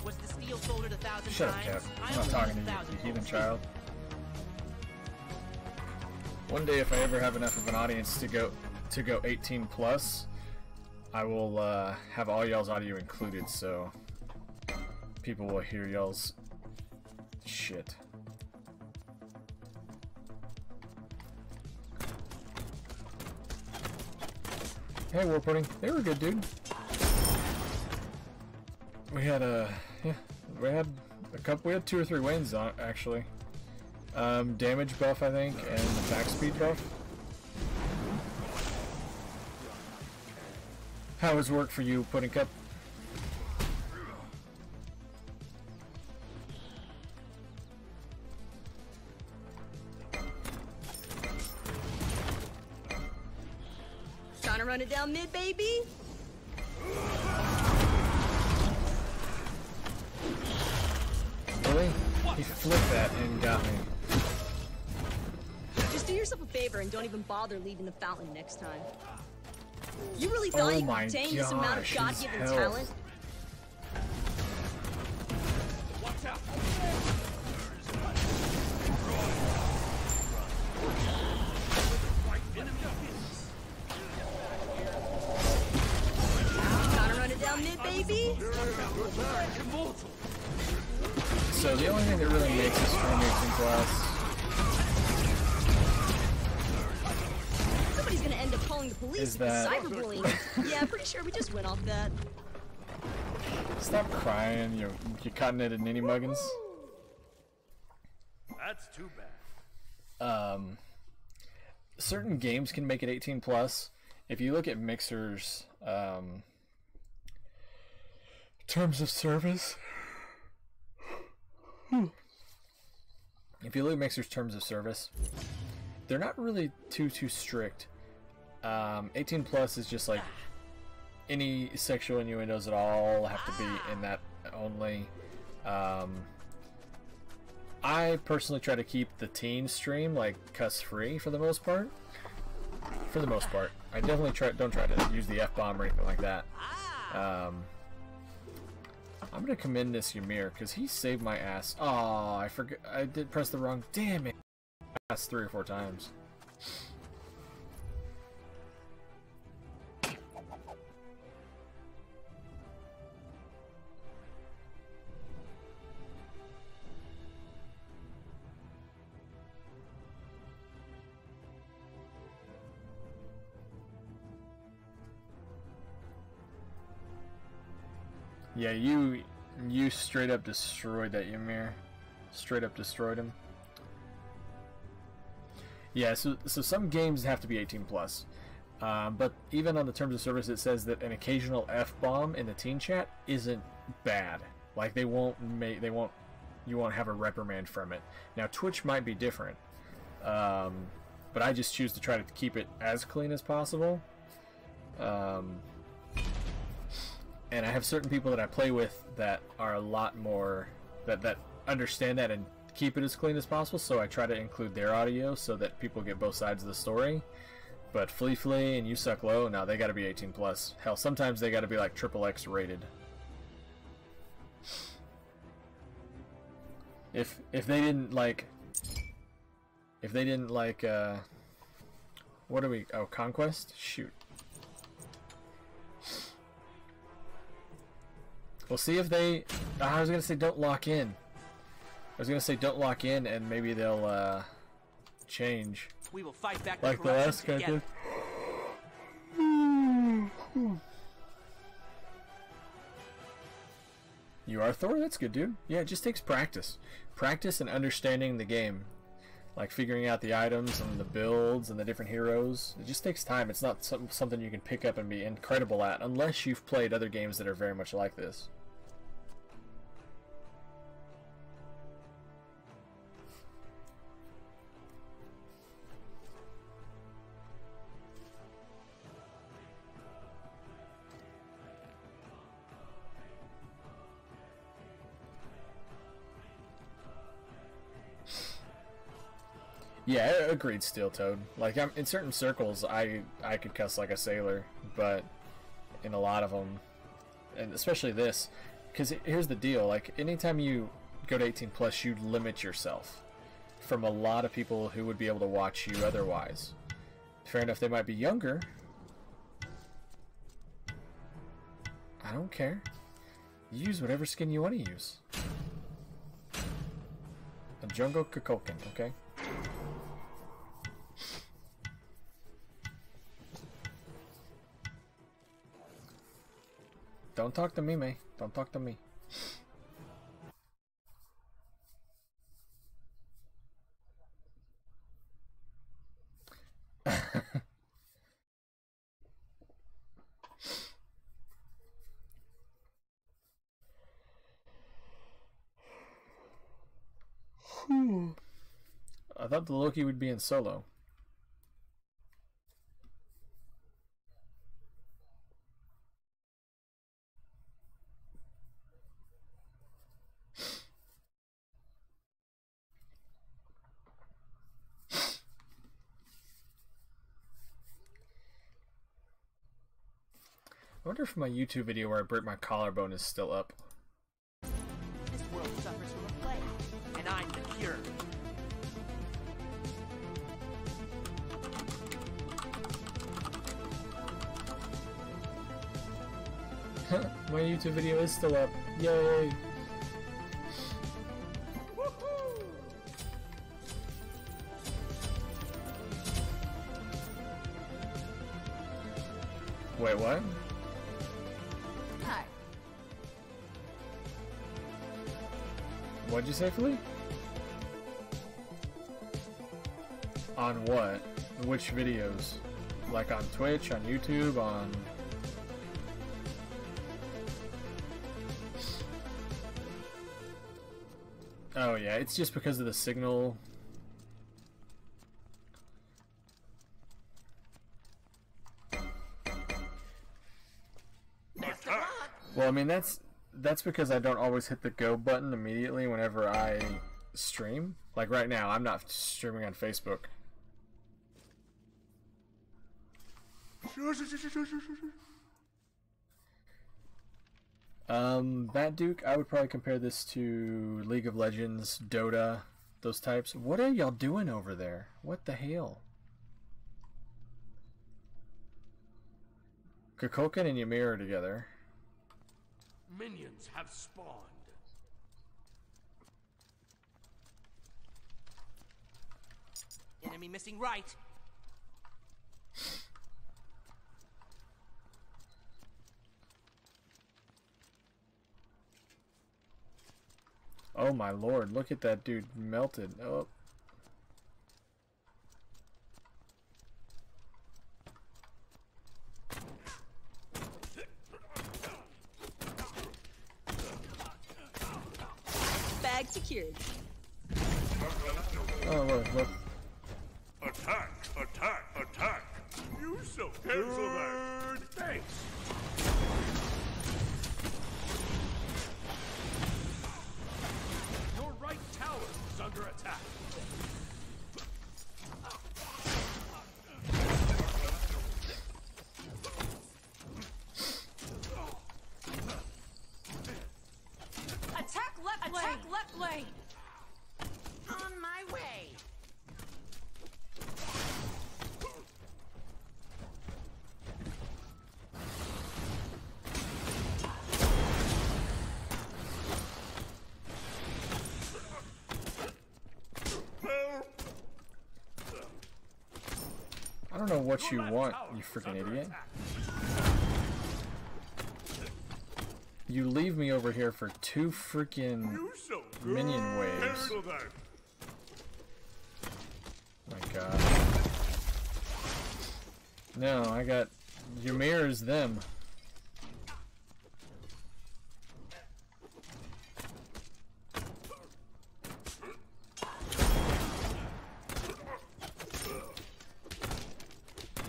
Was the steel folded 1,000 Shut up, times? Cap. I I'm not only talking use to you, 1,000 you heathen volts. child. One day, if I ever have enough of an audience to go 18 plus, I will have all y'all's audio included, so people will hear y'all's shit. Hey, War Pudding. They were good, dude. We had we had a couple. We had 2 or 3 wins on actually. Damage buff, I think, and attack speed buff. How was work for you, Pudding Cup? Trying to run it down mid, baby? Really? He flipped that and got me. Just do yourself a favor and don't even bother leaving the fountain next time. You really thought Oh you my could attain this amount of gosh, God-given his talent? Watch out! Gotta run it down mid, baby. So the only thing that really makes this stream 18 plus Somebody's gonna end up calling the police Is if it's that- cyberbullying. Yeah, pretty sure we just went off that. Stop crying, you're cutting it at Ninny Muggins. That's too bad. Certain games can make it 18 plus. If you look at Mixer's terms of service, if you look at Mixer's terms of service, they're not really too strict. 18 plus is just like any sexual innuendos at all have to be in that only. I personally try to keep the teen stream like cuss free for the most part. For the most part, I definitely don't try to use the F-bomb or anything like that. I'm gonna commend this Ymir because he saved my ass. Oh, I forgot. I did press the wrong. Damn it! That's 3 or 4 times. Yeah, you straight up destroyed that Ymir. Straight up destroyed him. Yeah, so some games have to be 18 plus. But even on the terms of service, it says that an occasional F-bomb in the teen chat isn't bad. Like you won't have a reprimand from it. Now Twitch might be different, but I just choose to try to keep it as clean as possible. And I have certain people that I play with that are a lot more that understand that and keep it as clean as possible, so I try to include their audio so that people get both sides of the story. But Flea and You Suck Low, no, they gotta be 18 plus. Hell, sometimes they gotta be like XXX rated. If they didn't like what are we, oh, Conquest? Shoot. We'll see if they... I was going to say don't lock in. And maybe they'll change. We will fight back Like the last guy did. You are Thor? That's good, dude. Yeah, it just takes practice. Practice and understanding the game. Like figuring out the items and the builds and the different heroes. It just takes time. It's not something you can pick up and be incredible at unless you've played other games that are very much like this. Yeah, agreed, Steel Toad. Like, in certain circles, I could cuss like a sailor, but in a lot of them, and especially this, because here's the deal, like, anytime you go to 18 plus, you limit yourself from a lot of people who would be able to watch you otherwise. Fair enough, they might be younger. I don't care. You use whatever skin you want to use. A Jungle Kukulkan, okay? Don't talk to me, May. Don't talk to me. I thought the Loki would be in solo. wonder if my YouTube video where I break my collarbone is still up. This world suffers from a plague, and I'm the cure. My YouTube video is still up. Yay! Wait, what? Hi. What'd you say, Flea? On what? Which videos? Like on Twitch, on YouTube, on... Oh yeah, it's just because of the signal. Well, I mean that's because I don't always hit the go button immediately whenever I stream. Like right now, I'm not streaming on Facebook. Bat Duke, I would probably compare this to League of Legends, Dota, those types. What are y'all doing over there? What the hell? Kukulkan and Ymir are together. Minions have spawned. Enemy missing right. Oh my lord, look at that dude melted. Oh. Bag secured. Oh, look. Attack! Attack! Attack! You so cancel that! Thanks! Your right tower is under attack. Attack left lane! Attack left lane! On my way! I don't know what you want, you freaking idiot. You leave me over here for 2 freaking minion waves. My god. No, I got Ymir's them.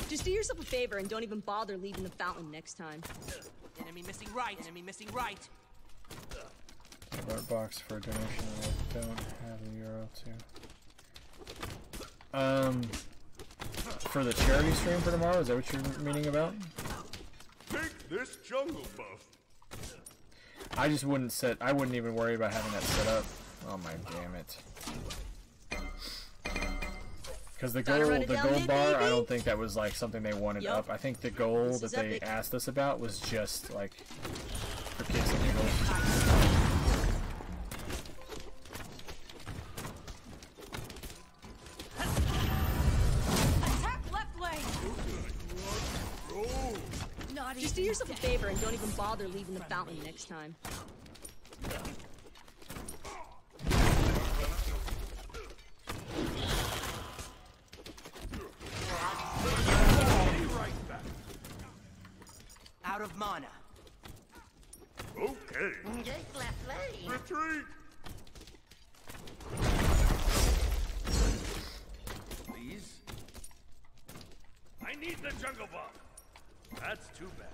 Just do yourself a favor and don't even bother leaving the fountain next time. Enemy missing right. Enemy missing right. Alert box for a donation I don't have a euro to. For the charity stream for tomorrow, is that what you're meaning about? Take this jungle buff. I just wouldn't I wouldn't even worry about having that set up. Oh my damn it. Because the gold bar, I don't think that was like something they wanted up. I think the goal that they asked us about was just like for kicks and giggles. Attack left lane! Just do yourself a favor and don't even bother leaving the fountain next time. Out of mana. Okay. Just left lane! Retreat. Please. I need the jungle buff. That's too bad.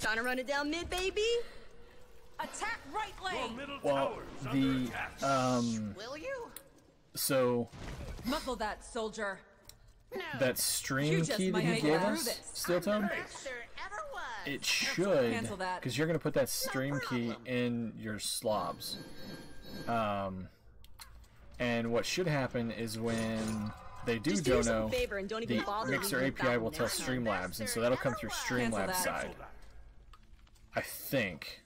Trying to run it down mid, baby? Attack right Your lane! middle Well, tower's under attack. Will you? So Muffle that, soldier. that stream You just key that might you make gave it through us, this. Steel Tone? Best there ever was. it should, Cancel that. because you're going to put that stream key in your slobs. And what should happen is when they do Just do yourself dono, a favor and don't even the bother Mixer leaving the API will fountain tell next time. Streamlabs, and so that'll come through Streamlabs that. side. I think.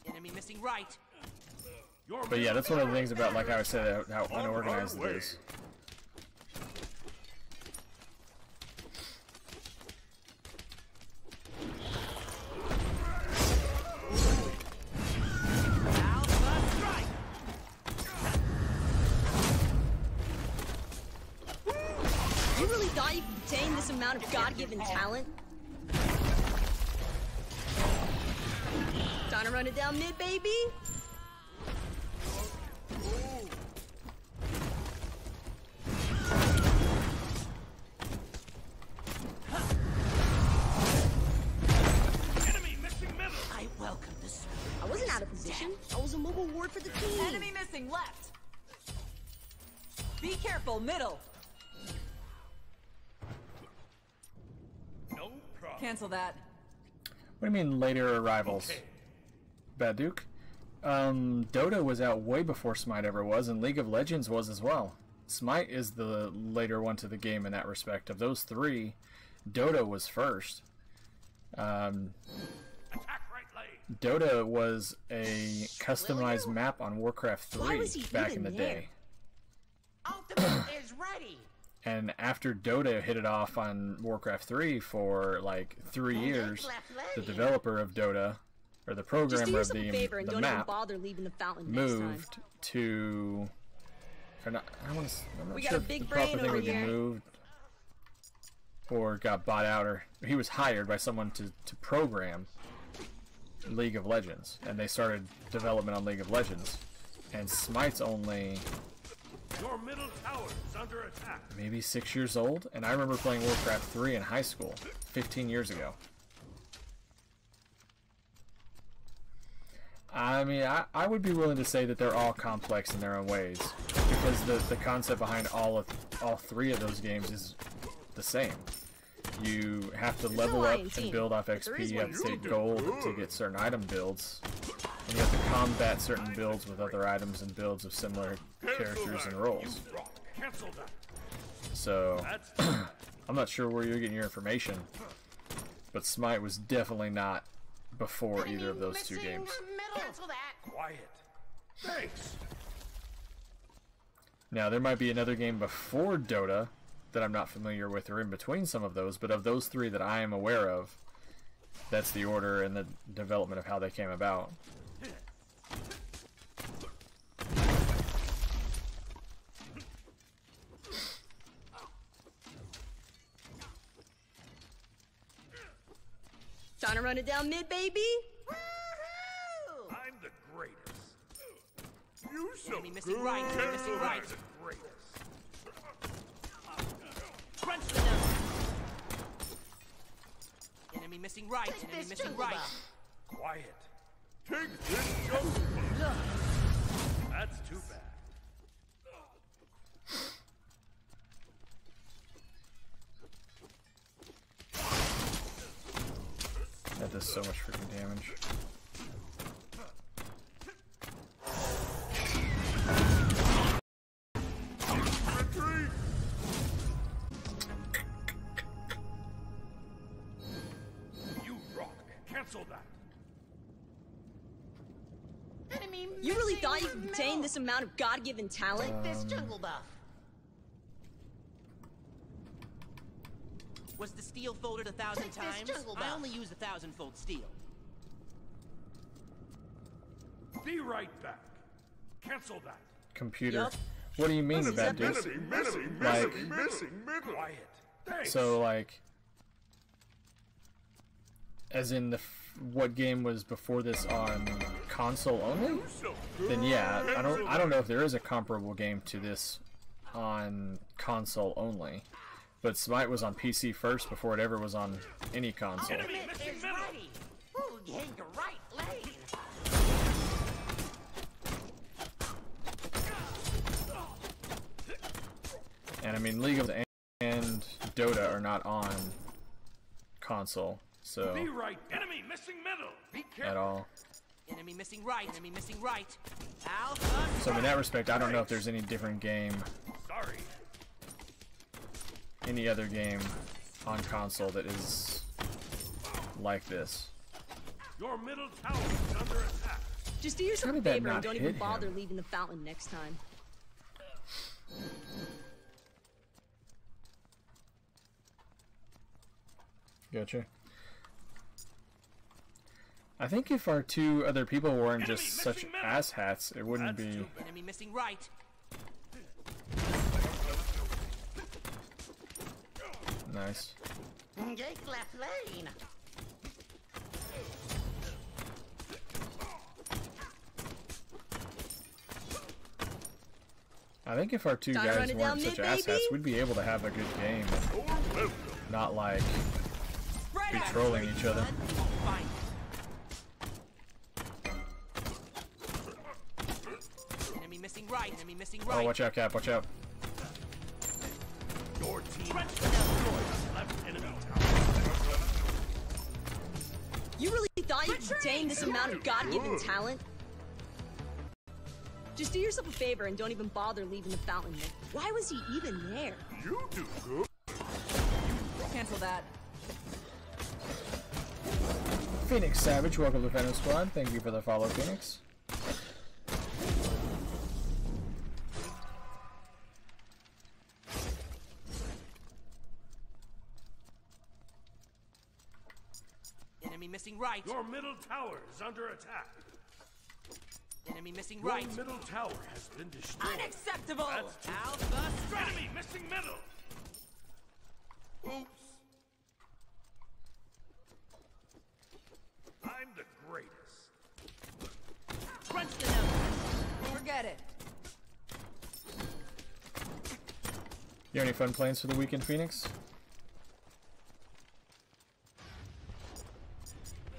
Enemy missing right. But yeah, that's one of the things about, like I said, how unorganized it is. Alpha strike. You really thought you could contain this amount of God-given talent? Time to run it down mid, baby? Enemy missing middle. I welcome this. I wasn't out of position. I was a mobile ward for the team. Enemy missing left. Be careful, middle. No problem. Cancel that. What do you mean later arrivals? Bad Duke? Dota was out way before Smite ever was, and League of Legends was as well. Smite is the later one to the game in that respect. Of those three, Dota was first. Attack right lane. Dota was a customized map on Warcraft Why 3 was he back in even the there? day. Ultimate is ready. And after Dota hit it off on Warcraft 3 for like 3 years, the developer of Dota, or the Just do programmer of yourself a favor and the don't even map, bother leaving the fountain next time. moved to... Or not, I'm not We sure got a if big the proper brain thing over would be here. moved or got bought out, or he was hired by someone to program League of Legends, and they started development on League of Legends. And Smite's only Your middle tower is under attack. maybe 6 years old, and I remember playing Warcraft 3 in high school 15 years ago. I mean, I would be willing to say that they're all complex in their own ways, because the concept behind all three of those games is the same. You have to level no up lying and team, build off but there XP, is you one have to you take gold to get certain item builds, and you have to combat certain builds with other items and builds of similar characters and roles. Cancel that. So, That's I'm not sure where you're getting your information, but Smite was definitely not before either of those two games. Cancel that. quiet. Thanks. Now, there might be another game before Dota that I'm not familiar with, or in between some of those, but of those three that I am aware of, that's the order and the development of how they came about. Trying to run it down mid, baby? I'm the greatest. You so Enemy missing right. Enemy missing right. the greatest. Crunch the nose. Enemy missing right. Enemy missing right. Quiet. Take this jungle. That's too bad. That does so much freaking damage. Retreat! You rock. Cancel that. Enemy You really thought you could contain this amount of God-given talent? this jungle buff. Was the steel folded 1,000 times? I only use 1,000-fold steel. Be right back. Cancel that. Computer. Yup. What do you mean, Bad Duke? Missing, missing, Like- missing, missing, middle. Quiet. Thanks. So, like, as in what game was before this on console only? So Then yeah, I don't know if there is a comparable game to this on console only. But Smite was on PC first before it ever was on any console. enemy missing middle. Ooh, yeah, you're right, lane. And I mean, League of and Dota are not on console, so Be right. Enemy missing middle. Be careful. at all. Enemy missing right. Enemy missing right. Alpha. So in that respect, I don't know if there's any different game, Sorry. any other game on console that is like this. Your middle tower is under attack. Just do yourself How a did that favor and not don't hit even bother him? leaving the fountain next time. Gotcha. I think if our two other people weren't just such asshats, it wouldn't be. Enemy missing right. Nice. Jake left lane. I think if our two Time to run guys it weren't down such mid, asshats, baby. we'd be able to have a good game and not like Spread be out. trolling each other. Fine. Enemy missing right. Enemy missing right. Oh, watch out, Cap! Watch out! Your team has destroyed the left enemy tower. You really thought you could contain this amount of God-given talent? Just do yourself a favor and don't even bother leaving the fountain. Why was he even there? You do good. Cancel that. Phoenix Savage, welcome to Phantom Squad. Thank you for the follow, Phoenix. Enemy missing right. Your middle tower is under attack. Enemy missing Your right. middle tower has been destroyed. Unacceptable. That's Alpha. enemy missing middle. Oops. I'm the greatest. Crunch the numbers. Forget it. You have any fun plans for the weekend, Phoenix?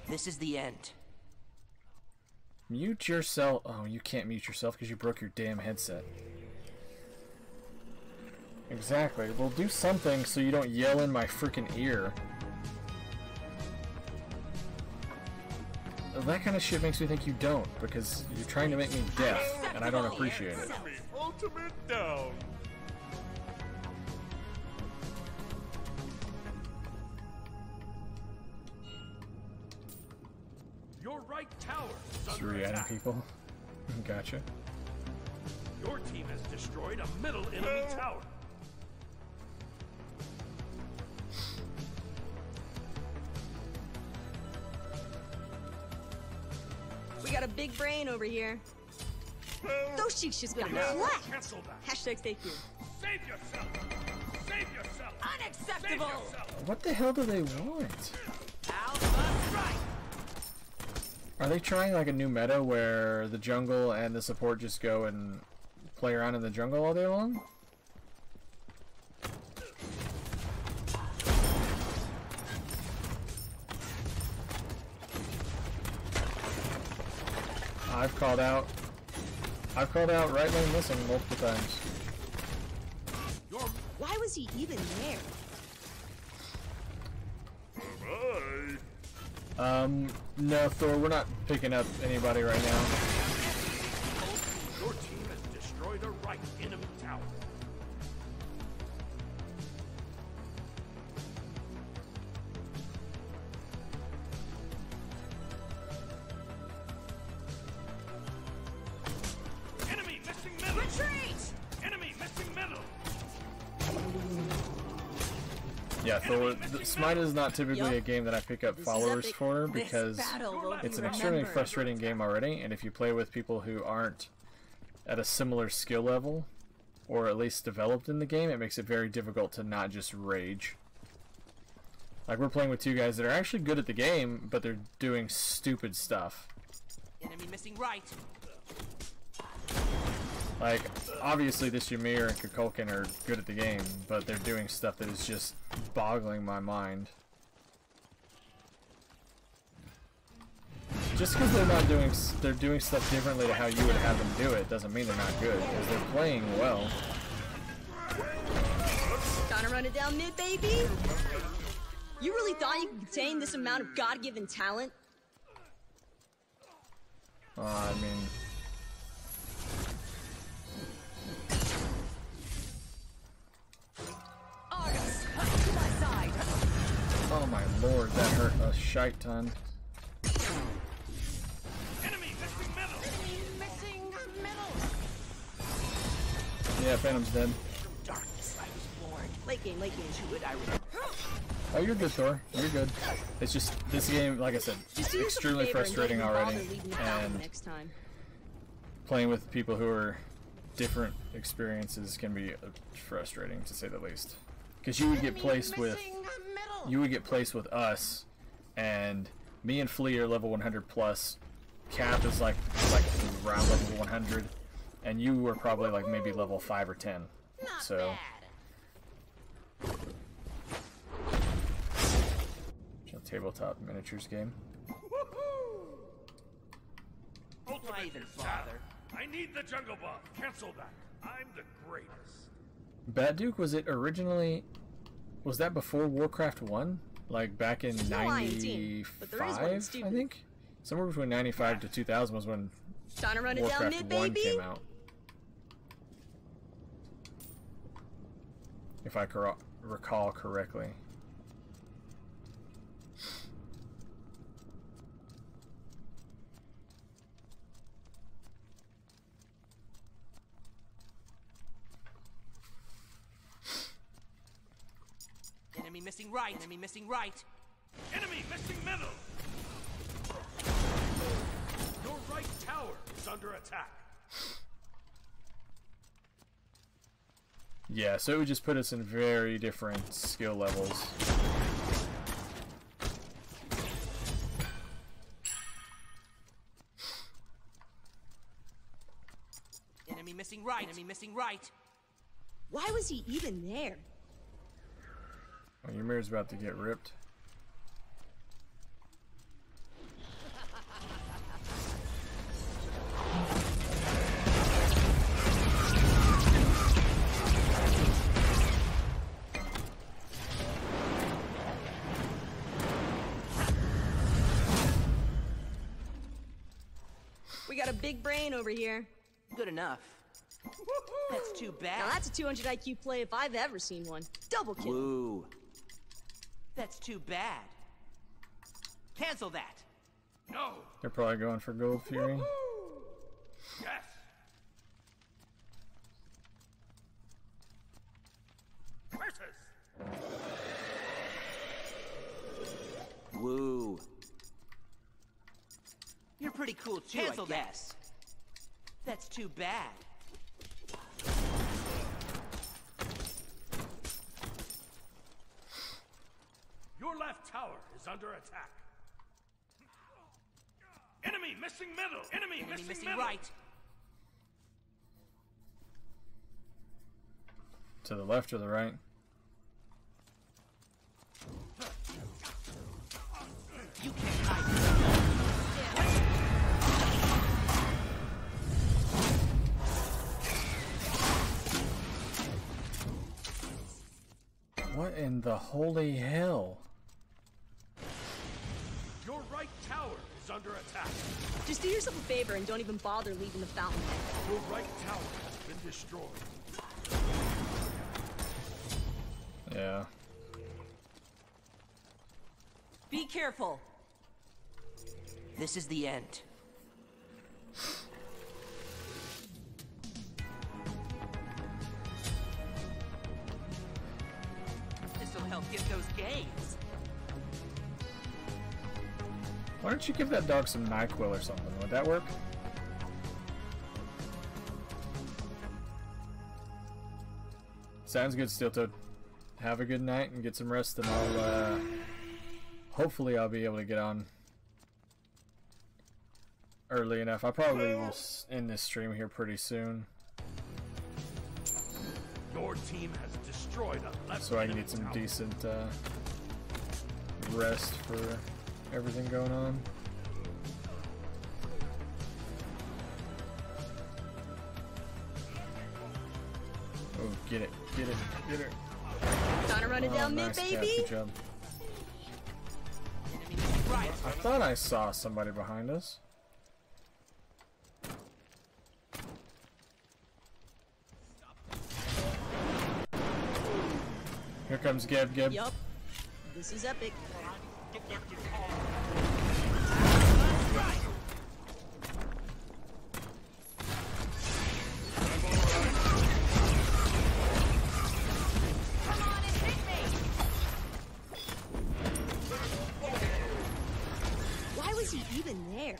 This is the end. Mute yourself. Oh, you can't mute yourself because you broke your damn headset. Exactly. Well, do something so you don't yell in my freaking ear. That kind of shit makes me think you don't, because you're trying to make me deaf, and I don't appreciate it. Enemy ultimate down. Your right tower is Just under re-adding attack. people. Gotcha. Your team has destroyed a middle enemy tower. We got a big brain over here. Those cheeks just got Now, flat. cancel that. Hashtag stay cool. Save yourself. Save yourself. Save Unacceptable. yourself. What the hell do they want? Alpha. Right. Are they trying like a new meta where the jungle and the support just go and play around in the jungle all day long? I've called out right lane missing multiple times. Why was he even there? Bye. No, Thor, we're not picking up anybody right now. Your team has destroyed a right enemy tower. Enemy missing middle. Retreat. Enemy missing middle. Yeah, Thor, Smite is not typically Yup. a game that I pick up This is followers epic. for because This battle will it's be an extremely remembered. frustrating game already, and if you play with people who aren't at a similar skill level, or at least developed in the game, it makes it very difficult to not just rage. Like, we're playing with two guys that are actually good at the game, but they're doing stupid stuff. Enemy missing right. Like, obviously this Ymir and Kukulkan are good at the game, but they're doing stuff that is just boggling my mind. Just because they're doing stuff differently to how you would have them do it doesn't mean they're not good, because they're playing well. Gotta run it down mid, baby. You really thought you could contain this amount of God-given talent? I mean... Argus, to my side. Oh my lord, that hurt a shite ton. Enemy missing middle. Enemy missing middle. Yeah, Phantom's dead. Darkness, I was born. Late game, late game. To it, I remember. Oh, you're good, Thor. You're good. It's just, this game, like I said, Just do yourself a extremely favor and don't frustrating even bother already. leaving the fountain And next time. playing with people who are different experiences can be frustrating, to say the least. Because you would get placed with... You would get placed with us, and me and Flea are level 100 plus. Cap is like around level 100, and you were probably like maybe level 5 or 10. Not So bad. it's a tabletop miniatures game. Ultimate Why even is bother? down. I need the jungle buff. Cancel that. I'm the greatest. Bad Duke, was it originally... Was that before Warcraft 1? Like back in There's no Lion team, but there is one 95, stupid. I think? Somewhere between 95 to 2000 was when Trying to run it down Warcraft mid, 1 baby? came out. If I recall correctly. Enemy missing right. Enemy missing right. Enemy missing middle. Your right tower is under attack. Yeah, so it would just put us in very different skill levels. Enemy missing right. Enemy missing right. Why was he even there? Oh, your mirror's about to get ripped. We got a big brain over here. Good enough. That's too bad. Now that's a 200 IQ play if I've ever seen one. Double kill. Woo. That's too bad. Cancel that. No. They're probably going for Gold Fury. Yes. Curses. Woo. You're pretty cool too, I guess. That's too bad. Your left tower is under attack. Enemy missing middle. Enemy missing middle. right. To the left or the right? You can't hide. What in the holy hell? Your right tower is under attack. Just do yourself a favor and don't even bother leaving the fountain. Your right tower has been destroyed. Yeah. Be careful. This is the end. This'll help get those gains. Why don't you give that dog some NyQuil or something? Would that work? Sounds good, Steel Toad. Have a good night and get some rest, and I'll, hopefully I'll be able to get on early enough. I probably will end this stream here pretty soon, Your team has destroyed a left so I can middle get some tower. decent, rest for everything going on. Oh, get it, get it, get it. Trying to run it Oh, down nice, mid, Cap, baby? good job. right. I thought I saw somebody behind us. Here comes Geb. Yup. This is epic. Why was he even there?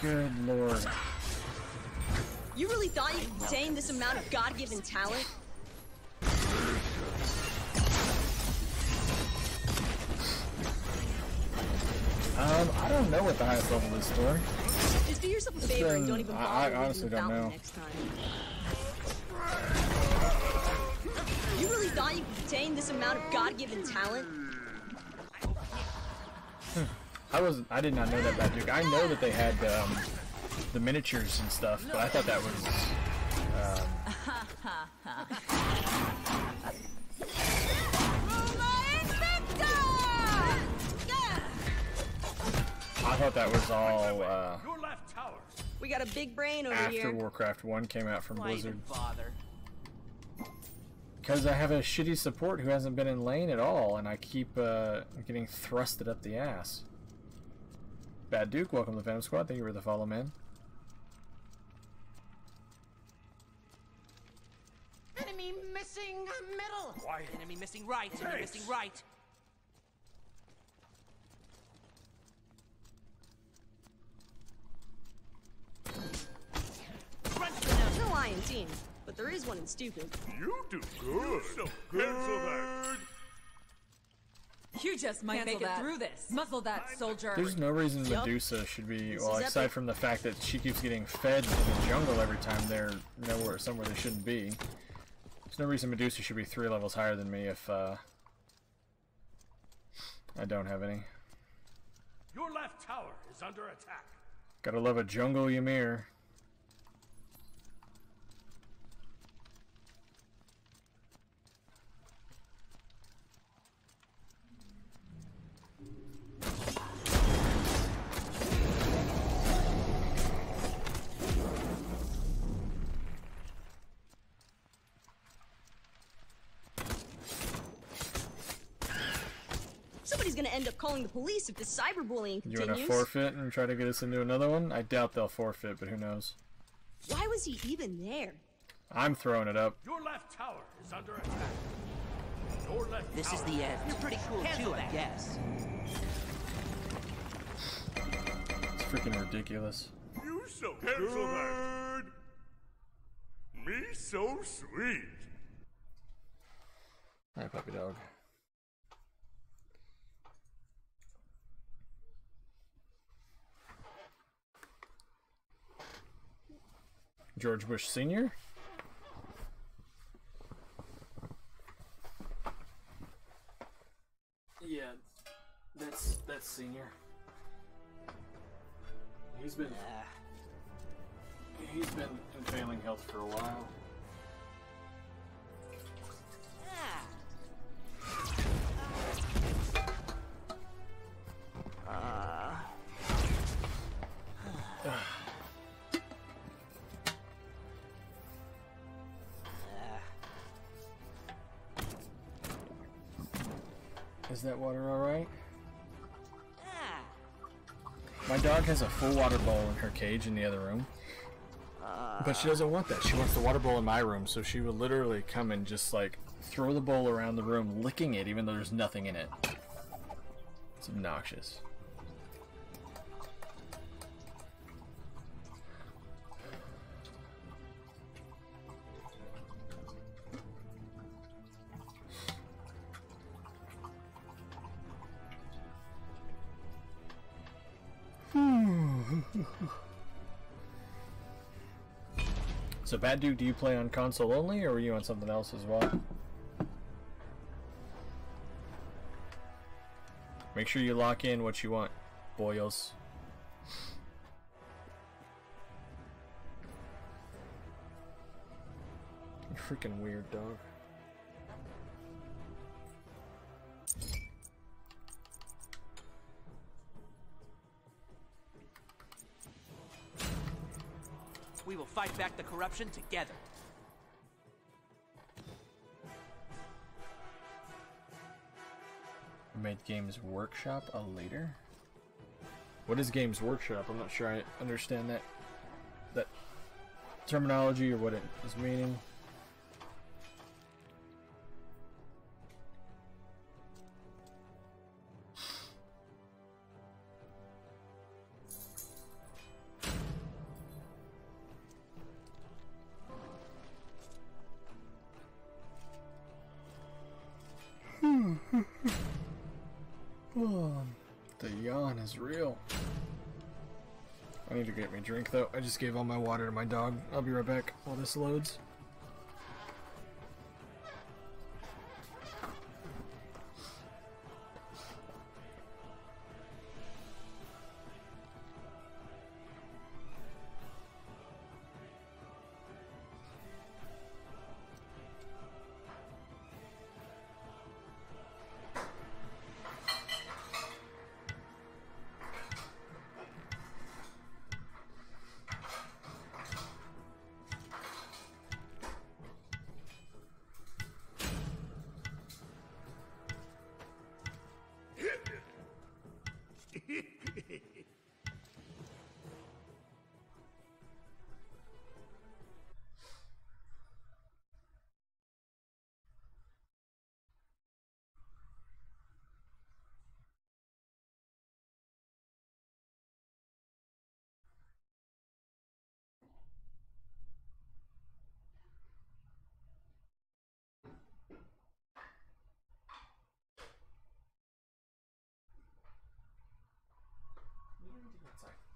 Good lord. You really thought you could contain this amount of God-given talent? I don't know what the highest level is for. Just do yourself a favor and don't even bother I reading honestly the don't fountain know. next time. You really thought you could contain this amount of God-given talent? I did not know that about Duke. I know that they had the miniatures and stuff, but I thought that was I thought that was all Your left tower. We got a big brain over after here. Warcraft 1 came out from Why Blizzard. even bother? Because I have a shitty support who hasn't been in lane at all, and I keep getting thrusted up the ass. Bad Duke, welcome to the Phantom Squad. Thank you for the follow, man. Enemy missing middle. Quiet. Enemy missing right. Enemy missing right. No I in team, but there is one in stupid. You do good. So cancel that. You just might make it through this. Muzzle that, soldier. There's no reason Yup. Medusa should be, This well, is aside epic. from the fact that she keeps getting fed in the jungle every time they're somewhere they shouldn't be. There's no reason Medusa should be 3 levels higher than me if I don't have any. Your left tower is under attack. Gotta love a jungle Ymir. Somebody's gonna end up calling the police if this cyberbullying You continues. wanna forfeit and try to get us into another one? I doubt they'll forfeit, but who knows. Why was he even there? I'm throwing it up. Your left tower is under attack. Your left This is tower. the end. You're pretty cool too, I guess. It's freaking ridiculous. You so cancel that. Me so sweet. Hi, puppy dog. George Bush Sr.? Yeah, that's Senior. He's been in failing health for a while. Is that water alright? My dog has a full water bowl in her cage in the other room. But she doesn't want that. She wants the water bowl in my room, so she would literally come and just like throw the bowl around the room, licking it even though there's nothing in it. It's obnoxious. So, Bad Duke, do you play on console only, or are you on something else as well? Make sure you lock in what you want, boyos. You're freaking weird, dog. We will fight back the corruption together. Made Games Workshop a later? What is Games Workshop? I'm not sure I understand that terminology or what it is meaning. Oh, the yawn is real. I need to get me a drink though. I just gave all my water to my dog. I'll be right back while this loads.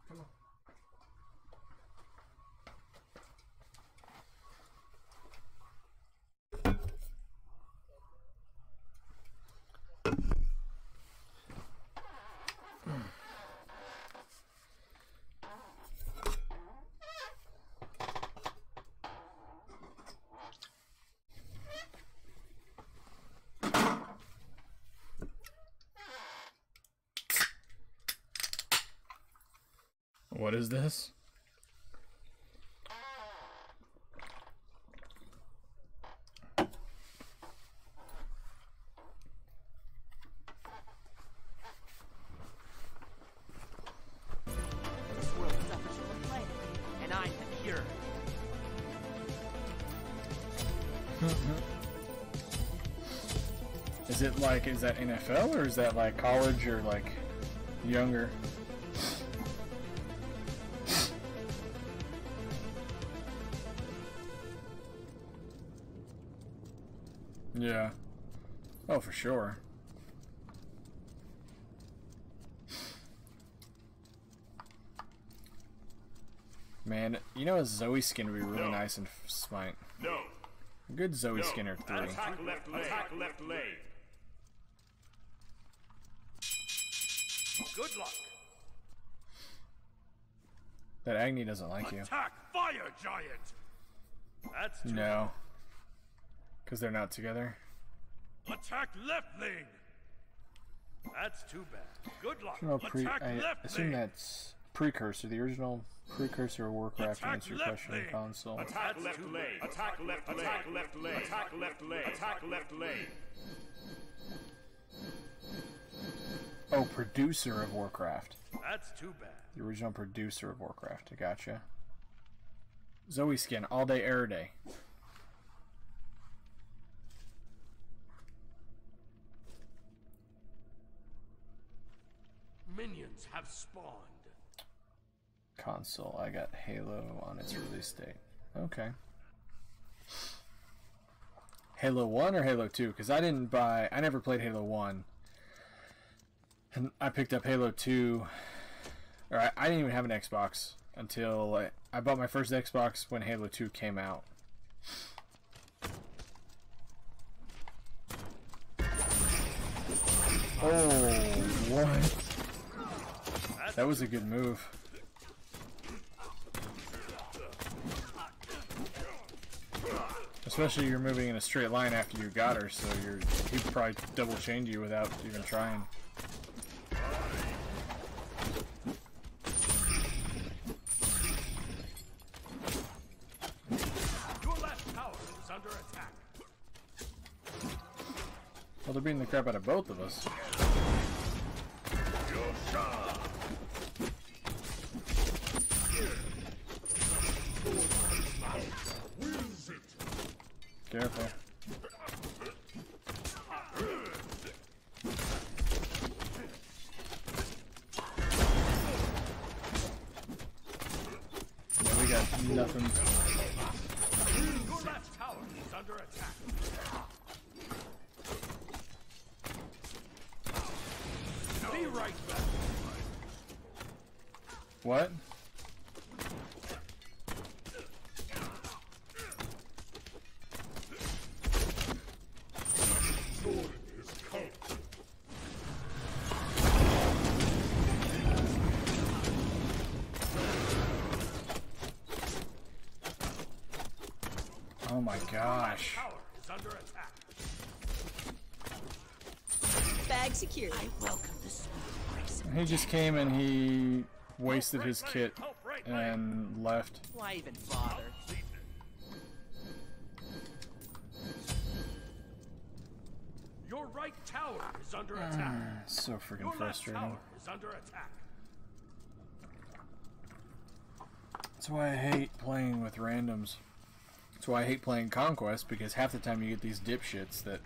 Come on. What is this? This world suffers from a plague, and I'm the cure. Is it like, is that NFL or is that like college or like younger? Yeah. Oh, for sure. Man, you know a Zoe skin would be really nice in Smite. No. A good Zoe skin or 3. Attack left leg. Attack left leg. Good luck. That Agni doesn't like you. Attack fire giant. That's too No. Because they're not together. Attack left leg. That's too bad. Good luck. I left assume leg. that's Precursor, the original Precursor of Warcraft. Attack Answer your left question on leg. console. Attack left leg. Attack left leg. Attack left leg. Attack left leg. Attack left leg. Oh, producer of Warcraft. That's too bad. The original producer of Warcraft. I gotcha. Zoe skin, all day, air day. Minions have spawned. Console. I got Halo on its release date. Okay. Halo 1 or Halo 2? Because I never played Halo 1. And I picked up Halo 2. Or I didn't even have an Xbox until I bought my first Xbox when Halo 2 came out. Oh, what? That was a good move. Just Especially you're moving in a straight line after you got her, so he probably double chained you without even trying. Your left tower is under attack. Well, they're beating the crap out of both of us. Careful. Yeah, we got nothing. Your left tower is under attack. Be right back. What? Oh my gosh. Tower is under attack. Bag secured. I welcome the sweet grace of He just came and he wasted his kit and left. Why even bother? Your right tower is under attack. So freaking Your left frustrating. tower is under attack. That's why I hate playing with randoms. That's why I hate playing Conquest, because half the time you get these dipshits that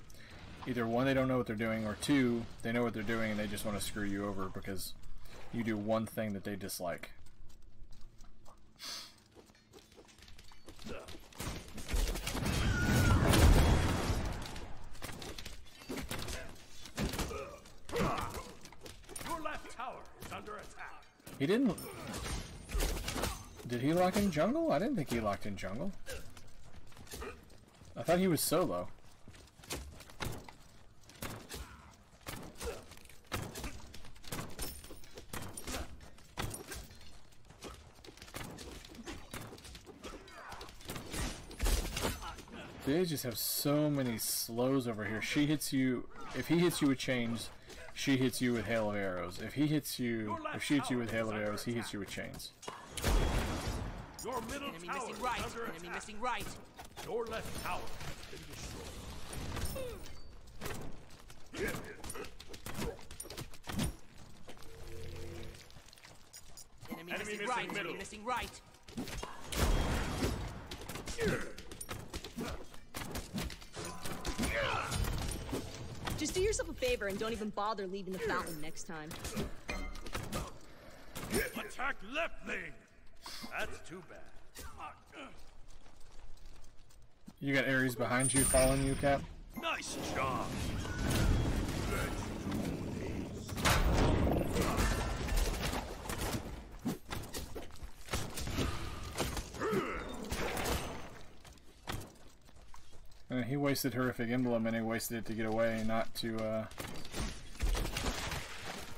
either one, they don't know what they're doing, or two, they know what they're doing and they just want to screw you over because you do one thing that they dislike. Your left tower is under attack. He didn't... Did he lock in jungle? I didn't think he locked in jungle. I thought he was solo. They just have so many slows over here. She hits you... If he hits you with chains, she hits you with hail of arrows. If he hits you... If she hits you with hail of arrows, he hits you with chains. Your middle Enemy tower missing is right. under Enemy attack. missing right. Your left tower has been destroyed. Enemy Enemy missing missing right. middle. Enemy missing right. Just do yourself a favor and don't even bother leaving the fountain next time. Attack left lane. That's too bad. You got Ares behind you following you, Cap? Nice job. And he wasted Horrific Emblem and he wasted it to get away, not to,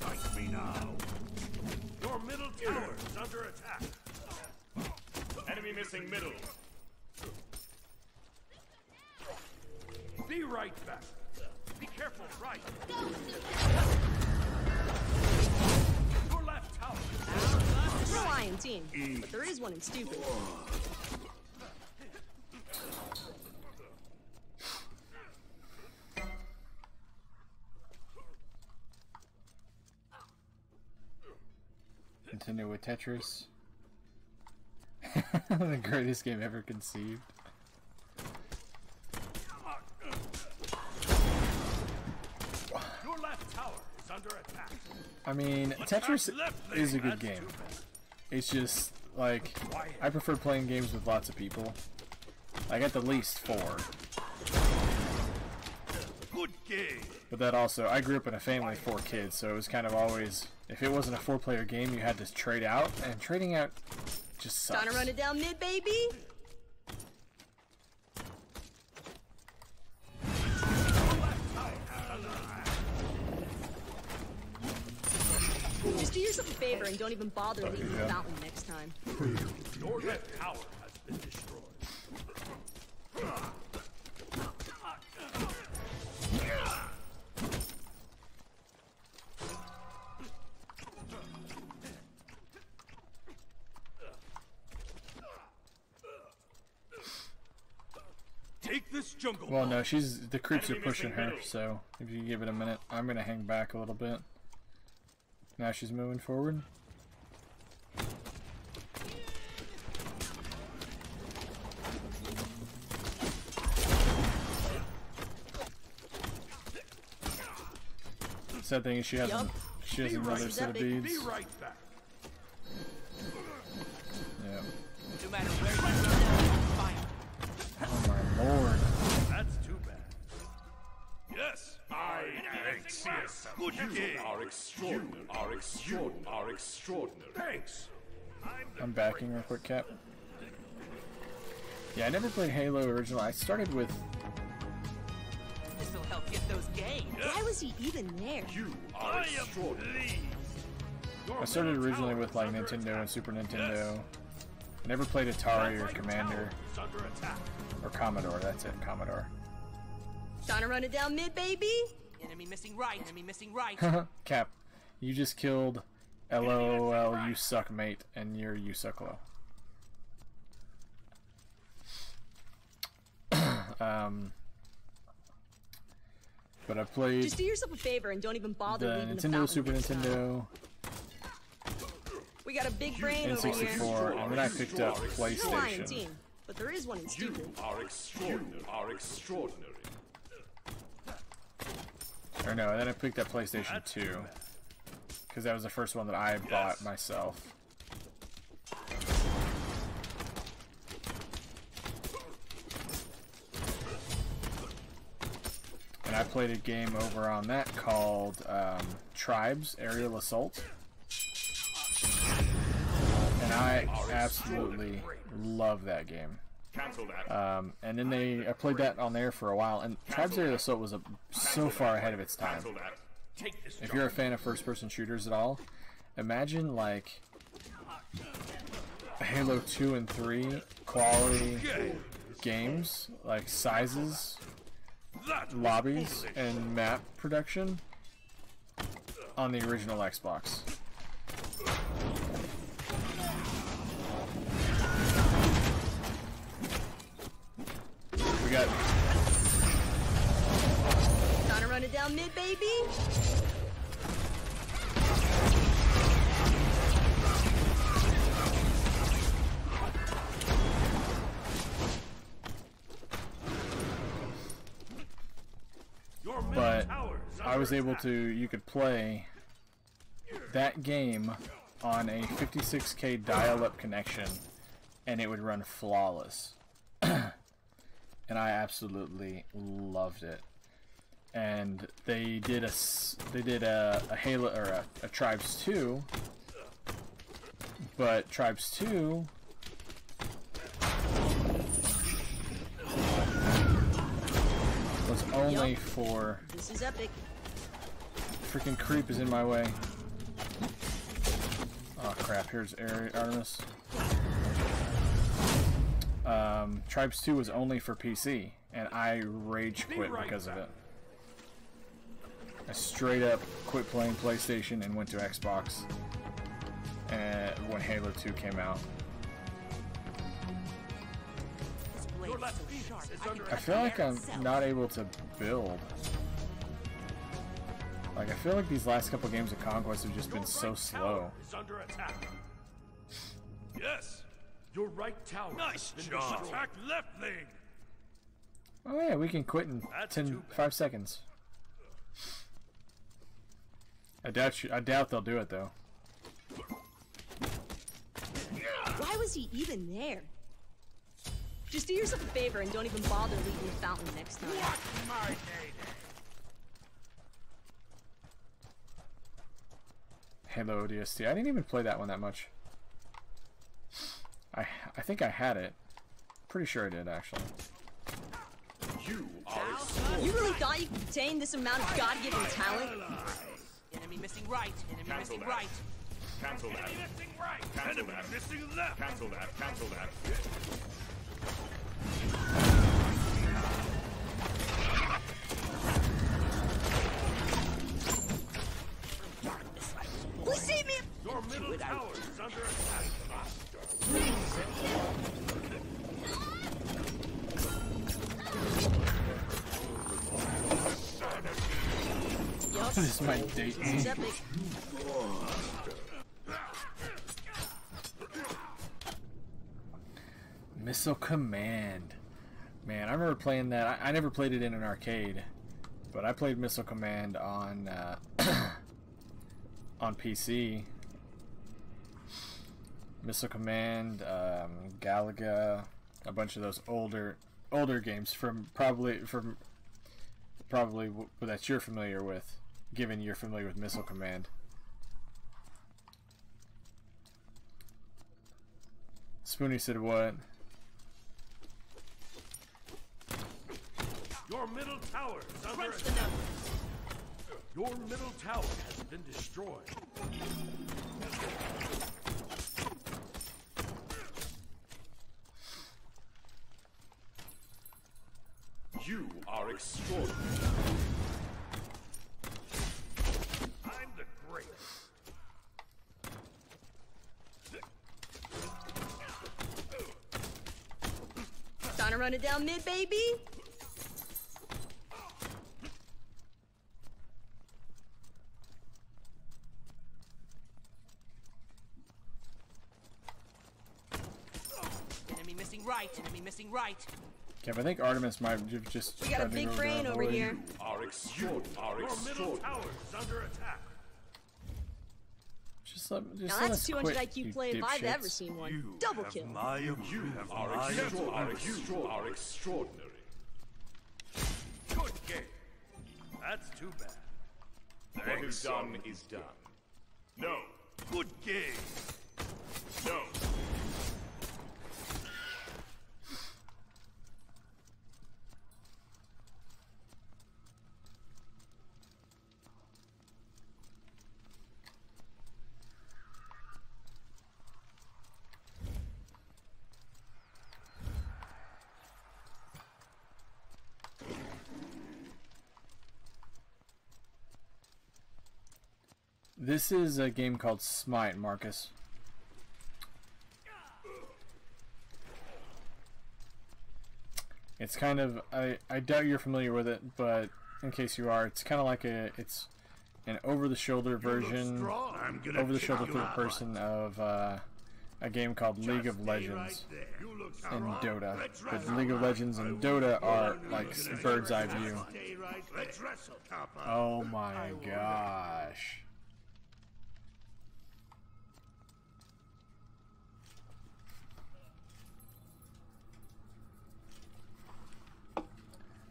Fight me now. Your middle tower is under attack. Enemy missing middle. Be right back. Be careful, right. Your left tower. No I in team, but there is one in stupid. Continue with Tetris. The greatest game ever conceived. Your left tower is under attack. I mean, Tetris is a good game. It's just, like, I prefer playing games with lots of people. Like, at the least 4. Good game. But that also, I grew up in a family of 4 kids, so it was kind of always, if it wasn't a 4-player game, you had to trade out, and trading out just sucks. Trying to run it down mid, baby? Just do yourself a favor and don't even bother leaving the fountain next time. Your left tower has been destroyed. jungle. Well, no, the creeps are pushing her, so if you give it a minute, I'm gonna hang back a little bit. Now she's moving forward. Sad thing is she has another set of beads. Be right back. Yeah. No matter where you go, fire. Oh my lord. That's too bad. Yes, I thanks. Good game. Are extraordinary. Thanks. I'm backing real quick, Cap. Yeah, I never played Halo original. I started with. This'll help get those gains. Why was he even there? I am pleased. I started originally with like Nintendo and Super Nintendo. I never played Atari or Commander or Commodore. That's it, Commodore. Trying to run it down mid, baby? Enemy missing right. Enemy missing right. Cap, you just killed LOL, you suck, mate, and you suck low. But I played Just do yourself a favor and don't even bother the leaving the Nintendo, fountain Super next time. Nintendo, We got a big brain over here. N64, and then I picked up No PlayStation. INT, but there is one in stupid. Are extraordinary. Or no, and then I picked up PlayStation 2. Because that was the first one that I bought myself. And I played a game over on that called Tribes Aerial Assault. And I absolutely love that game. And then I played that on there for a while, and Tribes Aerial Assault was so far ahead of its time. If you're a fan of first-person shooters at all, imagine like Halo 2 and 3 quality games, like sizes, lobbies, and map production on the original Xbox. We got. Trying to run it down mid, baby? But I was able to, you could play that game on a 56K dial-up connection and it would run flawless. And I absolutely loved it. And they did a Halo or a Tribes 2, but Tribes 2 was only for. This is epic. Freaking creep is in my way. Oh crap! Here's Artemis. Tribes 2 was only for PC, and I rage quit because of it. I straight up quit playing PlayStation and went to Xbox when Halo 2 came out. I feel like I'm not able to build. Like, I feel like these last couple games of Conquest have just been so slow. Yes, your right tower. Nice job. Attack left lane. Oh yeah, we can quit in 5 seconds. I doubt they'll do it though. Why was he even there? Just do yourself a favor and don't even bother leaving the fountain next time. What's my name? Halo ODST. I didn't even play that one that much. I think I had it. Pretty sure I did actually. You You really thought you could contain this amount of God-given talent? Enemy missing right. Enemy missing right. Cancel that. Enemy missing right. Cancel that. Missing left. Cancel that. Cancel that. Please save me! Your middle tower is under attack. What is my date? This is epic. Missile Command. Man, I remember playing that. I never played it in an arcade, but I played Missile Command on on PC. Missile Command, Galaga, a bunch of those older games from probably that you're familiar with, given you're familiar with Missile Command. Spoonie said what? Your middle tower is under Crunch the attack. numbers. Your middle tower has been destroyed. You are extraordinary. I'm the greatest. Trying to run it down mid, baby? Enemy missing right. Enemy missing right. Kev, I think Artemis might have just. We got a big brain over here. Are extraordinary. Your middle tower is under attack. Just let Now us that's 200 quit, IQ you play if I've dipshits. ever seen one. Double kill. You are extraordinary. Good game. That's too bad. What is done is done. No. Good game. No. This is a game called Smite, Marcus. It's kind of, I doubt you're familiar with it, but in case you are, it's kind of like it's an over-the-shoulder version, over-the-shoulder third person of a game called League of Legends and Dota. But League of Legends and Dota are like bird's eye view. Oh my gosh.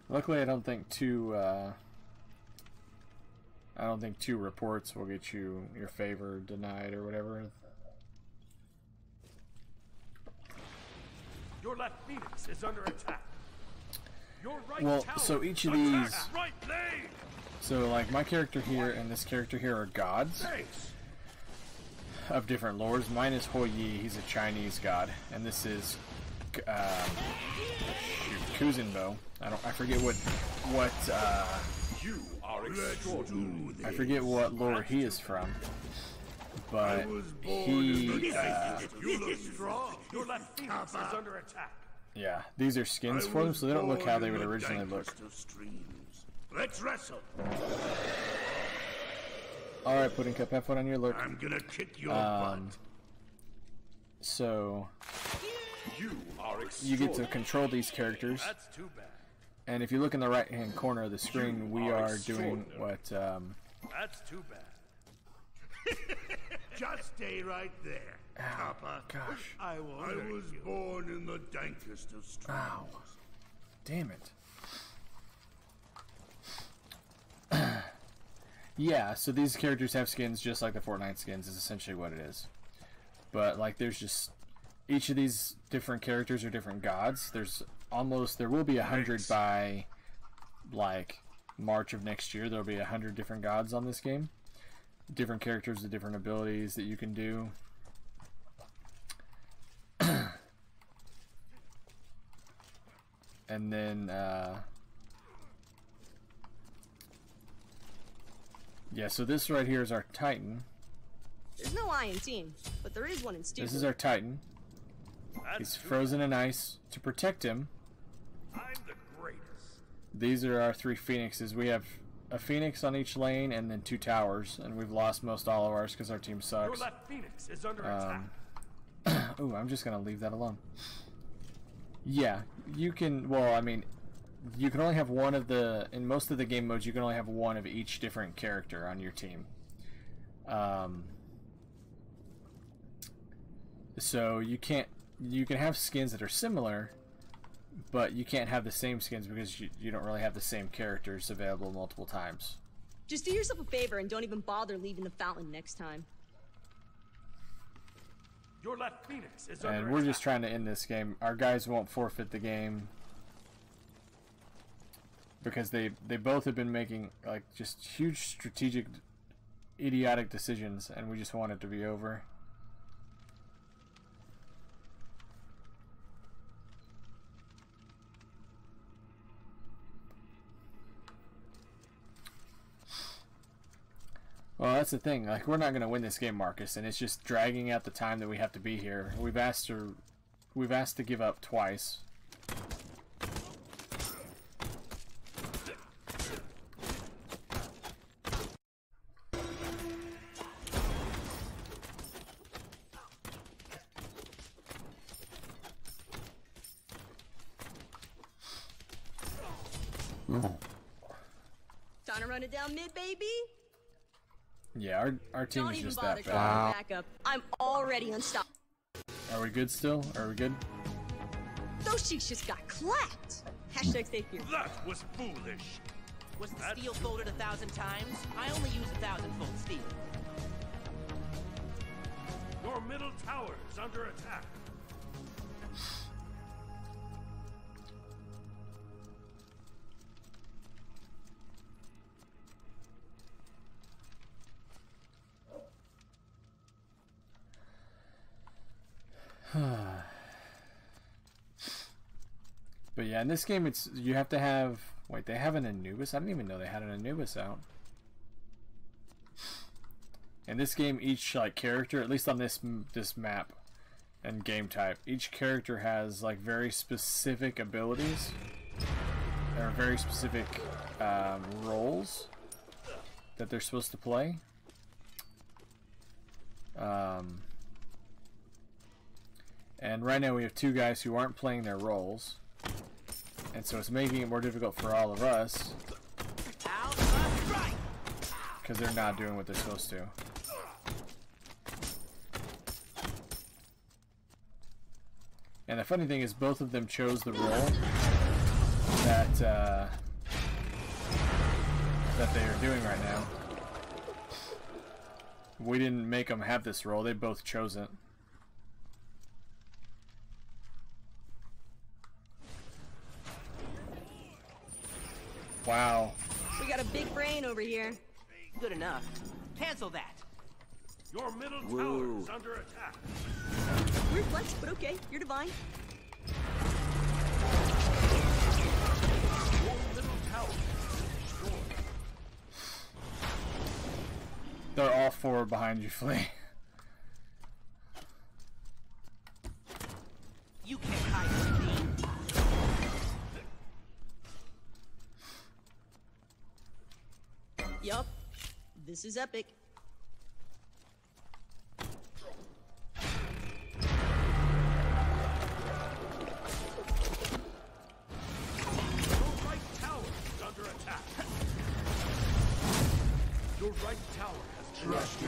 Luckily, I don't think two reports will get you your favor denied or whatever. Your left Phoenix is under attack. Your right Well, tower so each of is under these, attack. Right lane. so like my character here and this character here are gods Thanks. of different lores. Mine is Hou Yi, he's a Chinese god, and this is Kuzenbo. I forget what You are extraordinary. I forget what lore he is from, but he You look strong. Your left Phoenix is under attack. yeah, these are skins for them, so they don't look how they would originally look. Let's wrestle. All right, Pudding Cup, have fun on your look. I'm gonna kick your butt. So You are you get to control these characters, That's too bad. and if you look in the right-hand corner of the screen, we are doing what. That's too bad. Just stay right there, Papa. Gosh. I was born in the dankest of streams. Ow. Damn it. Yeah, so these characters have skins just like the Fortnite skins is essentially what it is. But like there's just each of these different characters are different gods. There will be 100 by like March of next year. There'll be 100 different gods on this game. Different characters with different abilities that you can do. And then yeah, so this right here is our Titan. There's no I in team, but there is one in stupid. This is our Titan. He's frozen in ice. To protect him, I'm the greatest. these are our three phoenixes. We have a Phoenix on each lane and then 2 towers, and we've lost most all of ours because our team sucks. Your left Phoenix is under attack. Ooh, I'm just gonna leave that alone. Yeah, you can. Well, I mean, you can only have one of the. In most of the game modes, you can only have one of each different character on your team. So you can't. You can have skins that are similar, but you can't have the same skins because you don't really have the same characters available multiple times. Just do yourself a favor and don't even bother leaving the fountain next time. Your left Phoenix is under And we're attack. just trying to end this game. Our guys won't forfeit the game because they both have been making like just huge strategic idiotic decisions, and we just want it to be over. Well, that's the thing. Like, we're not going to win this game, Marcus, and it's just dragging out the time that we have to be here. We've asked to give up twice. Time to run it down mid, baby. Yeah, our team Don't is even just bother that showing bad. back up. I'm already unstoppable. Are we good still? Are we good? Those cheeks just got clapped. Hashtag stay here. That was foolish. Was the steel folded 1,000 times? I only use 1,000-fold steel. Your middle tower is under attack. But yeah, in this game, it's you have to have. Wait, they have an Anubis? I didn't even know they had an Anubis out. In this game, each like character, at least on this map and game type, each character has like very specific abilities or very specific roles that they're supposed to play. And right now we have 2 guys who aren't playing their roles, and so it's making it more difficult for all of us because they're not doing what they're supposed to. And the funny thing is, both of them chose the role that that they are doing right now. We didn't make them have this role; they both chose it. Wow. We got a big brain over here. Good enough. Cancel that. Your middle tower is under attack. Weird flex, but okay. You're divine. Your middle tower is destroyed. They're all 4 behind you, Flea. You can't hide from me. Yup. This is epic. Your right tower is under attack. Your right tower has crashed in.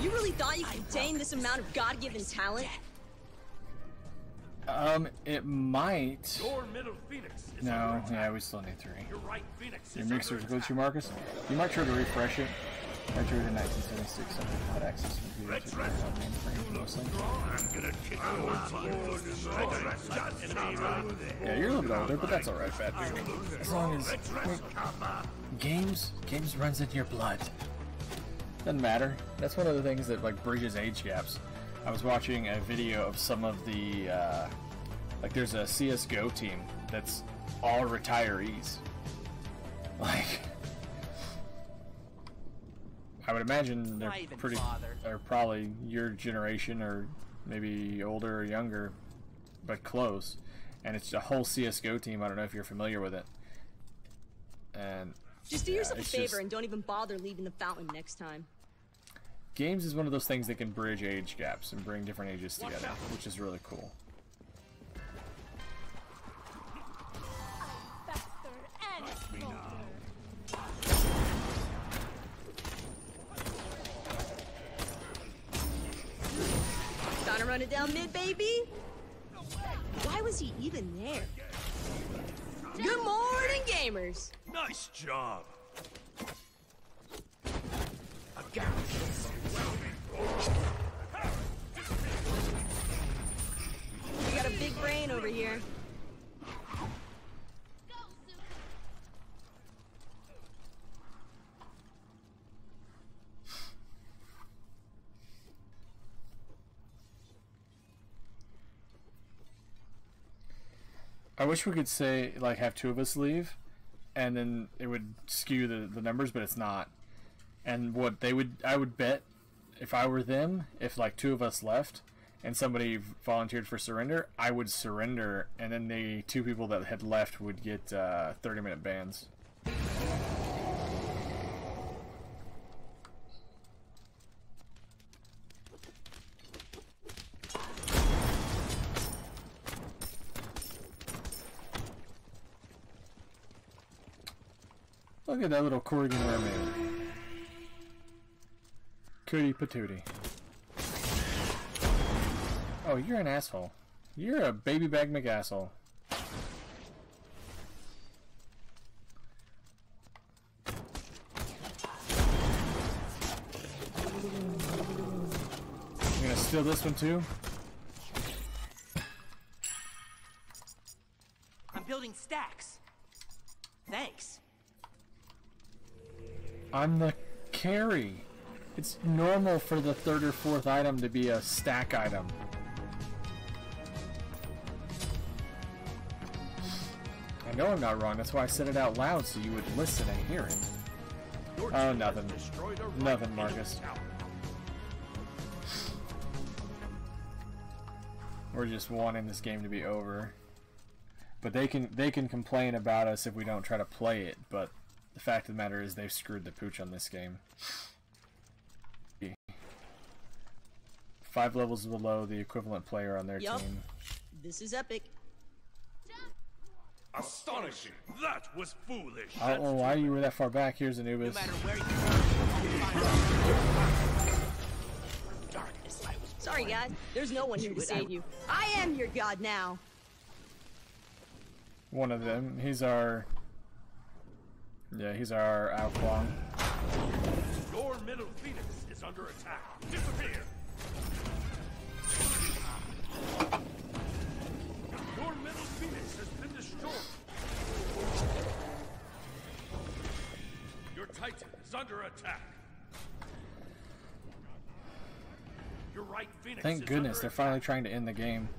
You really thought you could contain this amount of God-given talent? It might. Your middle Phoenix is No, under attack. yeah, we still need 3. Your right Phoenix Your is mixer's under glitchy, Marcus. You might try to refresh it. I drew it in 1976. I've had access to computers with mainframe mostly. Yeah, you're a little bit older, but that's alright, Fat Dude. As long as games runs in your blood. Doesn't matter. That's one of the things that like bridges age gaps. I was watching a video of some of the like there's a CS:GO team that's all retirees. Like I would imagine they're Why even pretty bother? they're probably your generation or maybe older or younger, but close. And it's a whole CS:GO team. I don't know if you're familiar with it. and Just do yourself a it's favor just- and don't even bother leaving the fountain next time. Games is one of those things that can bridge age gaps and bring different ages together, which is really cool. Trying to run it down mid, baby? Why was he even there? Good morning, gamers! Nice job. We got a big brain over here. I wish we could say, like, have two of us leave, and then it would skew the numbers, but it's not. And what I would bet, if I were them, if, like, two of us left, and somebody volunteered for surrender, I would surrender, and then the two people that had left would get 30-minute bans. Look at that little Corrigan mermaid. Cootie patootie. Oh, you're an asshole. You're a baby bag McAsshole. You gonna steal this one too? I'm building stacks. Thanks. I'm the carry. It's normal for the third or fourth item to be a stack item. I know I'm not wrong, that's why I said it out loud so you would listen and hear it. Oh, nothing. Nothing, Marcus. We're just wanting this game to be over. But they can complain about us if we don't try to play it, but the fact of the matter is they've screwed the pooch on this game. 5 levels below the equivalent player on their team. This is epic. Astonishing. That was foolish. I don't know why you were that far back. Here's Anubis. No matter where you go, darkness, I was Sorry, guys. There's no one here to save you. I am your god now. One of them. He's our... Yeah, he's our outlaw. Your middle phoenix is under attack. Disappear. Your middle phoenix has been destroyed. Your titan is under attack. Your right phoenix Thank is goodness under they're finally trying to end the game.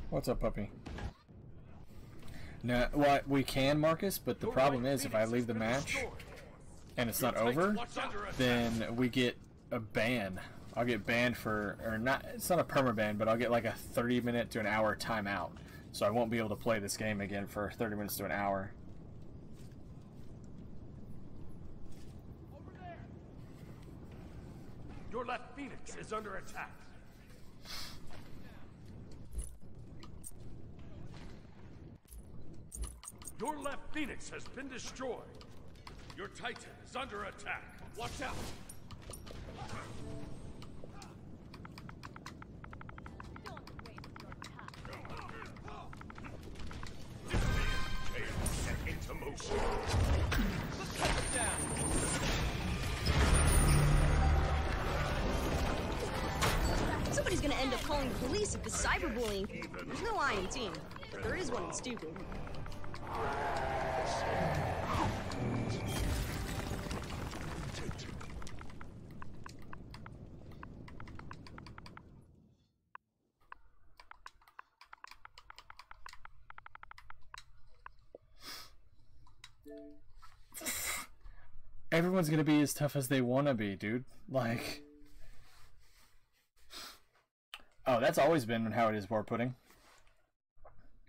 What's up, puppy? No, well, we can, Marcus, but the problem is if I leave the match and it's not over, then we get a ban. I'll get banned for, or not, it's not a permaban, but I'll get like a 30-minute to an hour timeout. So I won't be able to play this game again for 30 minutes to an hour. Your left phoenix is under attack. Your left phoenix has been destroyed. Your titan is under attack. Watch out! Chaos set into motion. Somebody's gonna end up calling the police if it's cyberbullying. There's no I in team, but there is one in stupid. Everyone's gonna be as tough as they wanna be, dude. Like... Oh, that's always been how it is, War Pudding.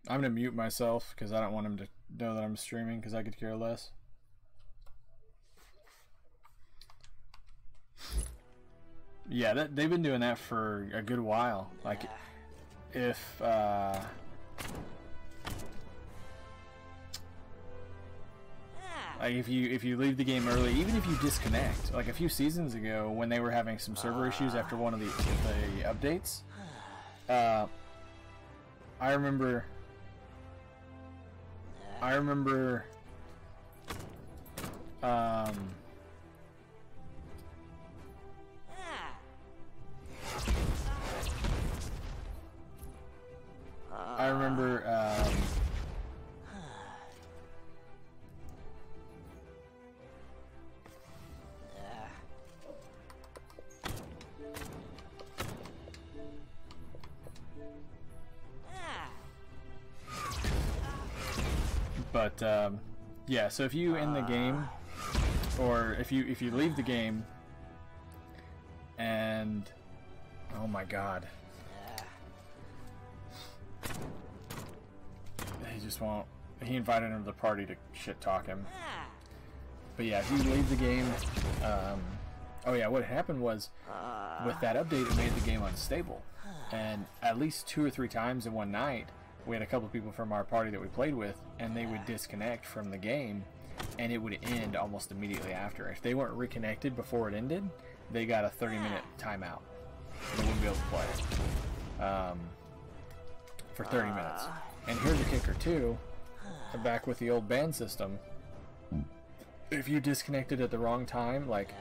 I'm gonna mute myself, because I don't want him to know that I'm streaming because I could care less. Yeah, they've been doing that for a good while. Like, if like if you leave the game early, even if you disconnect, like a few seasons ago when they were having some server issues after one of the updates, I remember yeah, so if you end the game, or if you leave the game, and oh my god, he just won't. He invited him to the party to shit talk him. But yeah, if you leave the game, oh yeah, what happened was with that update, it made the game unstable, and at least 2 or 3 times in one night, we had a couple of people from our party that we played with, and they would disconnect from the game, and it would end almost immediately after. If they weren't reconnected before it ended, they got a 30-minute timeout. They wouldn't be able to play for 30 minutes. And here's the kicker too, back with the old ban system, if you disconnected at the wrong time, like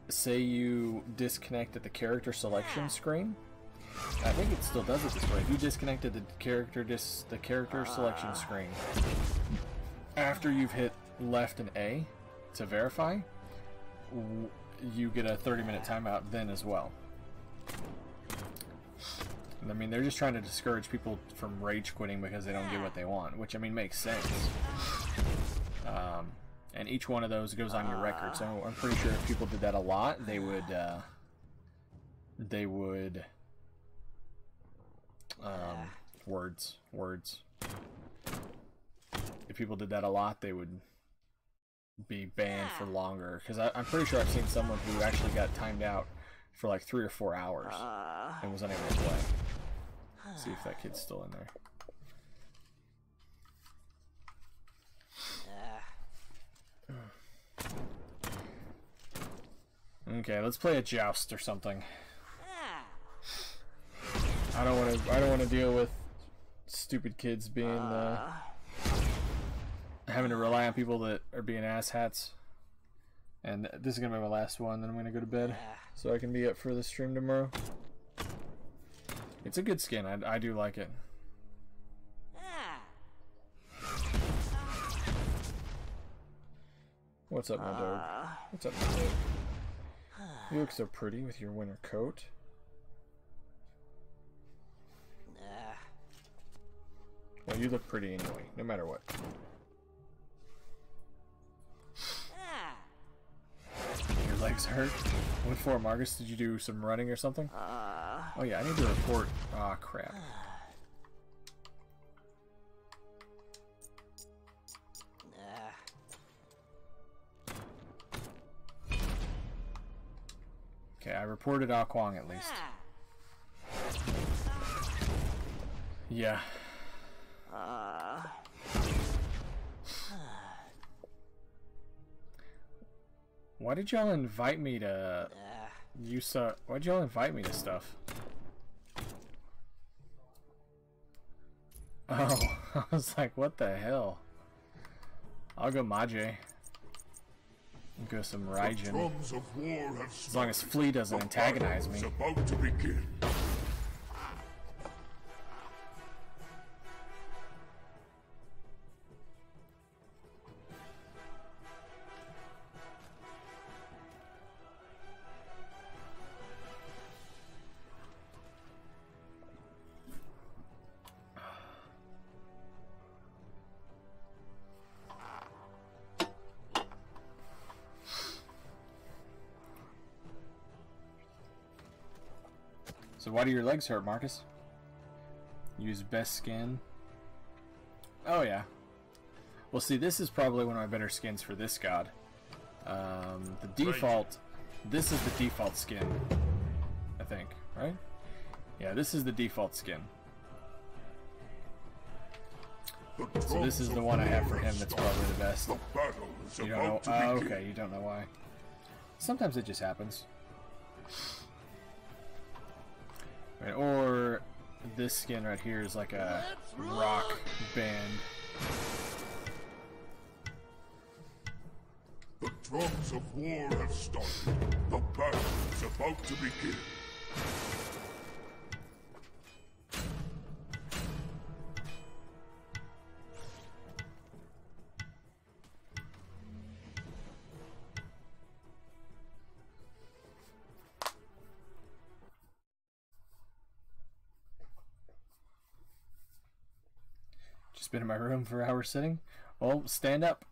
say you disconnect at the character selection screen, I think it still does it this way. If you disconnected the character selection screen after you've hit left and A to verify, you get a 30-minute timeout then as well. I mean, they're just trying to discourage people from rage quitting because they don't get what they want, which I mean makes sense. And each one of those goes on your record, so I'm pretty sure if people did that a lot, they would words. If people did that a lot, they would be banned for longer. Because I'm pretty sure I've seen someone who actually got timed out for like 3 or 4 hours and was unable to play. Let's see if that kid's still in there. Okay, let's play a joust or something. I don't want to deal with stupid kids being having to rely on people that are being asshats. And this is gonna be my last one. Then I'm gonna go to bed so I can be up for the stream tomorrow. It's a good skin. I do like it. What's up, my dog? What's up, my dog? You look so pretty with your winter coat. Well, you look pretty anyway, no matter what. Your legs hurt? What for, Marcus? Did you do some running or something? Oh yeah, I need to report. Aw, crap. Okay, I reported Ah Kwang at least. Yeah. Why did y'all invite me to why'd y'all invite me to stuff? Oh, I was like, what the hell? I'll go Maje. Go some Raijin. As long as Flea doesn't antagonize me. About to begin. So why do your legs hurt, Marcus? Use best skin. Oh yeah. Well, see, this is probably one of my better skins for this god. The default. This is the default skin, I think, right? Yeah, this is the default skin. So this is the one I have for him that's probably the best. You don't know? Oh, okay, you don't know why. Sometimes it just happens. Right, or this skin right here is like a rock band. The drums of war have started. The battle is about to begin. Just been in my room for hours sitting. Well, stand up.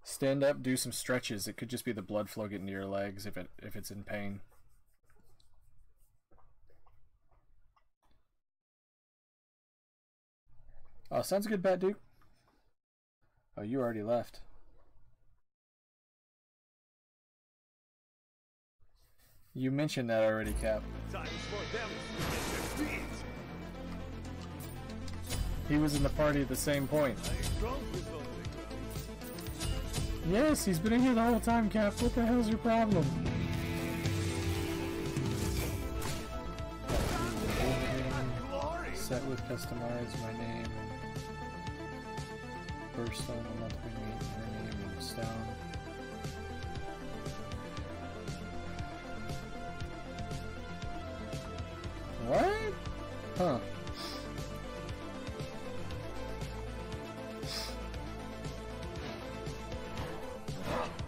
Stand up, do some stretches. It could just be the blood flow getting to your legs if it's in pain. Oh, sounds good, Bat Duke. Oh, you already left. You mentioned that already, Cap. He was in the party at the same point. Yes, he's been in here the whole time, Cap. What the hell's your problem? Set with customize my name. First on the monthly meet, her name and stone. What? Huh.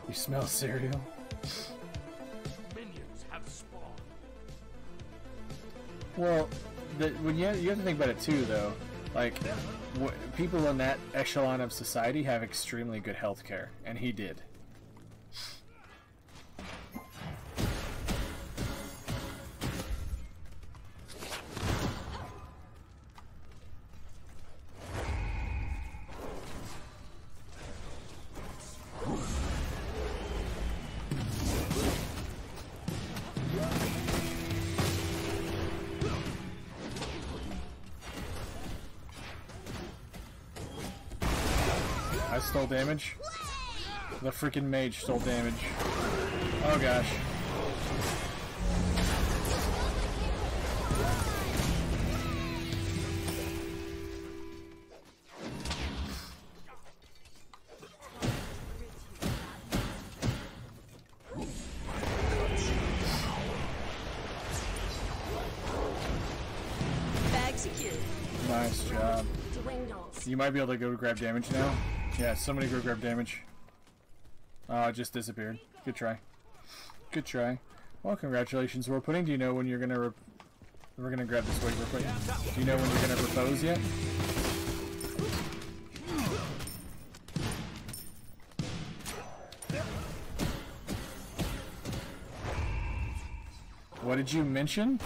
You smell cereal? Minions have spawned. Well, when you have to think about it too, though. Like, people in that echelon of society have extremely good health care, and he did. I stole damage. The freaking mage stole damage. Oh gosh. Bag secured. Nice job. You might be able to go grab damage now. Yeah, somebody go grab damage. Oh, it just disappeared. Good try. Good try. Well, congratulations, War Pudding. Do you know when you're gonna we're gonna grab this way real quick. Do you know when you're gonna propose yet? What did you mention?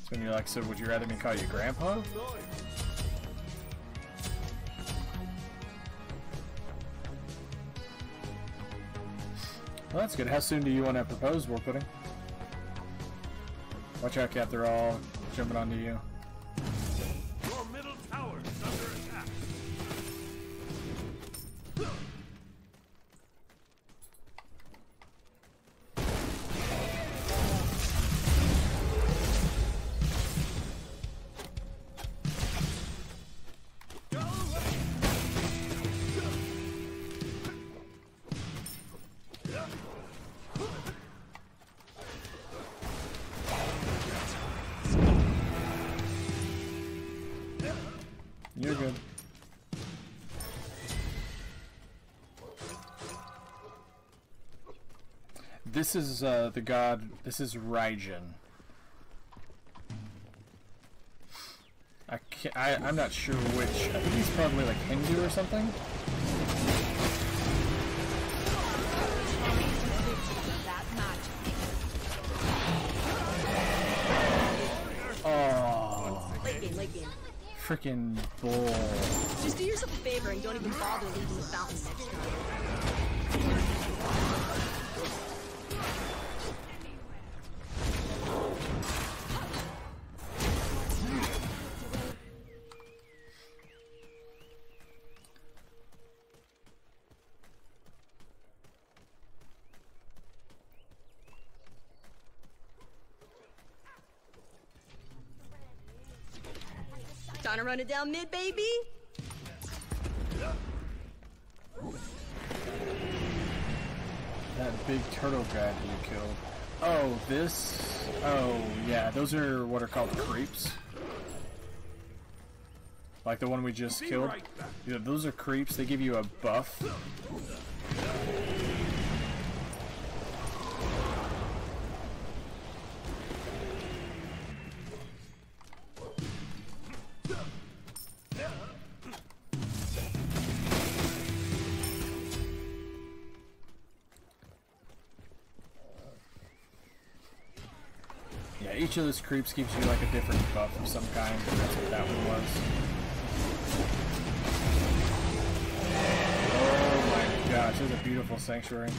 When you're like, so would you rather me call you Grandpa? Well, that's good. How soon do you want to propose, War Pudding? Watch out, Cap. They're all jumping onto you. Your middle tower is under attack. You're good. This is the god. This is Raijin. I I'm not sure which. I think he's probably like Hindu or something. Oh. Late game. Freaking bull. Just do yourself a favor and don't even bother leaving the fountain next time. Trying to run it down mid, baby? That big turtle guy that you killed. Oh, this? Oh, yeah, those are what are called creeps. Like the one we just killed. Yeah, those are creeps. They give you a buff. Yeah, each of those creeps gives you like a different buff of some kind, and that's what that one was. Oh my gosh, this is a beautiful sanctuary.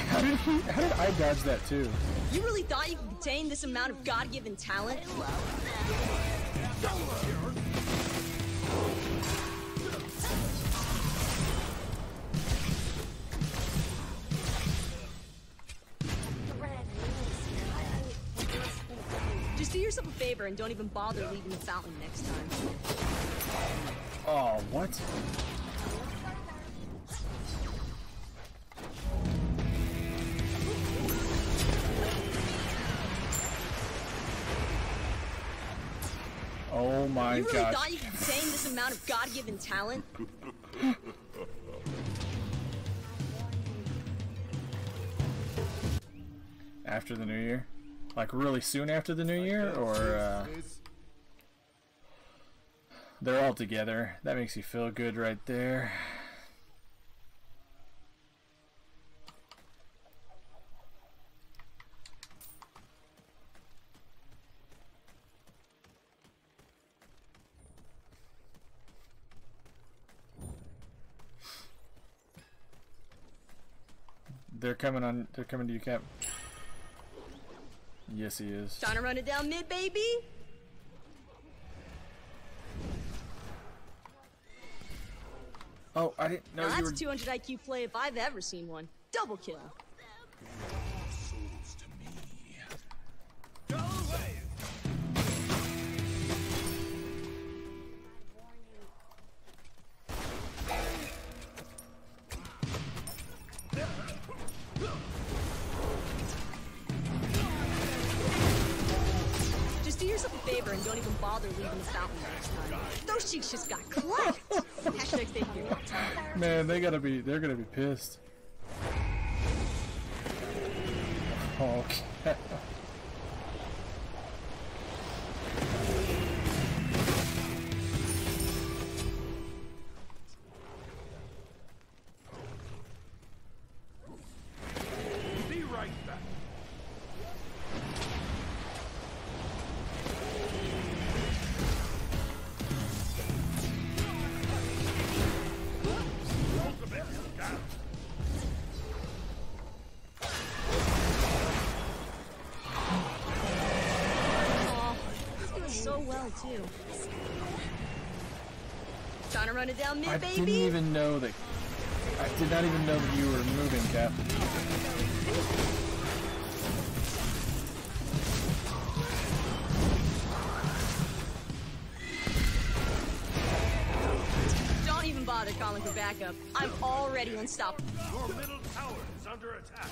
How did I dodge that too? You really thought you could contain this amount of God-given talent? Just do yourself a favor and don't even bother leaving the fountain next time. Oh, what? Oh my gosh. You really thought you could contain this amount of God-given talent? After the new year? Like really soon after the new year? Or they're all together. That makes you feel good right there. They're coming to you, Cap. Yes, he is. Trying to run it down mid, baby? Oh, I didn't know now you that's were... a 200 IQ play if I've ever seen one. Double kill. Souls to me. Go away! Just do yourself a favor and don't even bother leaving the fountain next time. Those cheeks just got clapped. Hashtag stay here. Man, they're gonna be pissed. Okay. Be right back. So well too. Trying to run it down mid, I baby? didn't even know that. I did not even know that you were moving, Cap. Don't even bother calling for backup. I'm already unstoppable. Your middle tower is under attack.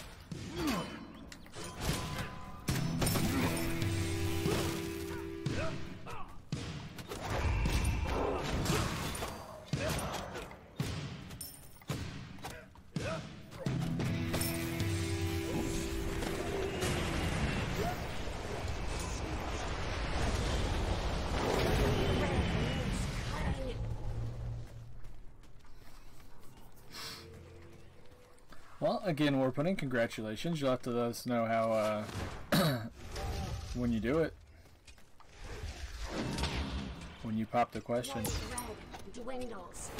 Well, again, Warpudding, congratulations. You'll have to let us know how, when you do it. When you pop the question. Dwindles.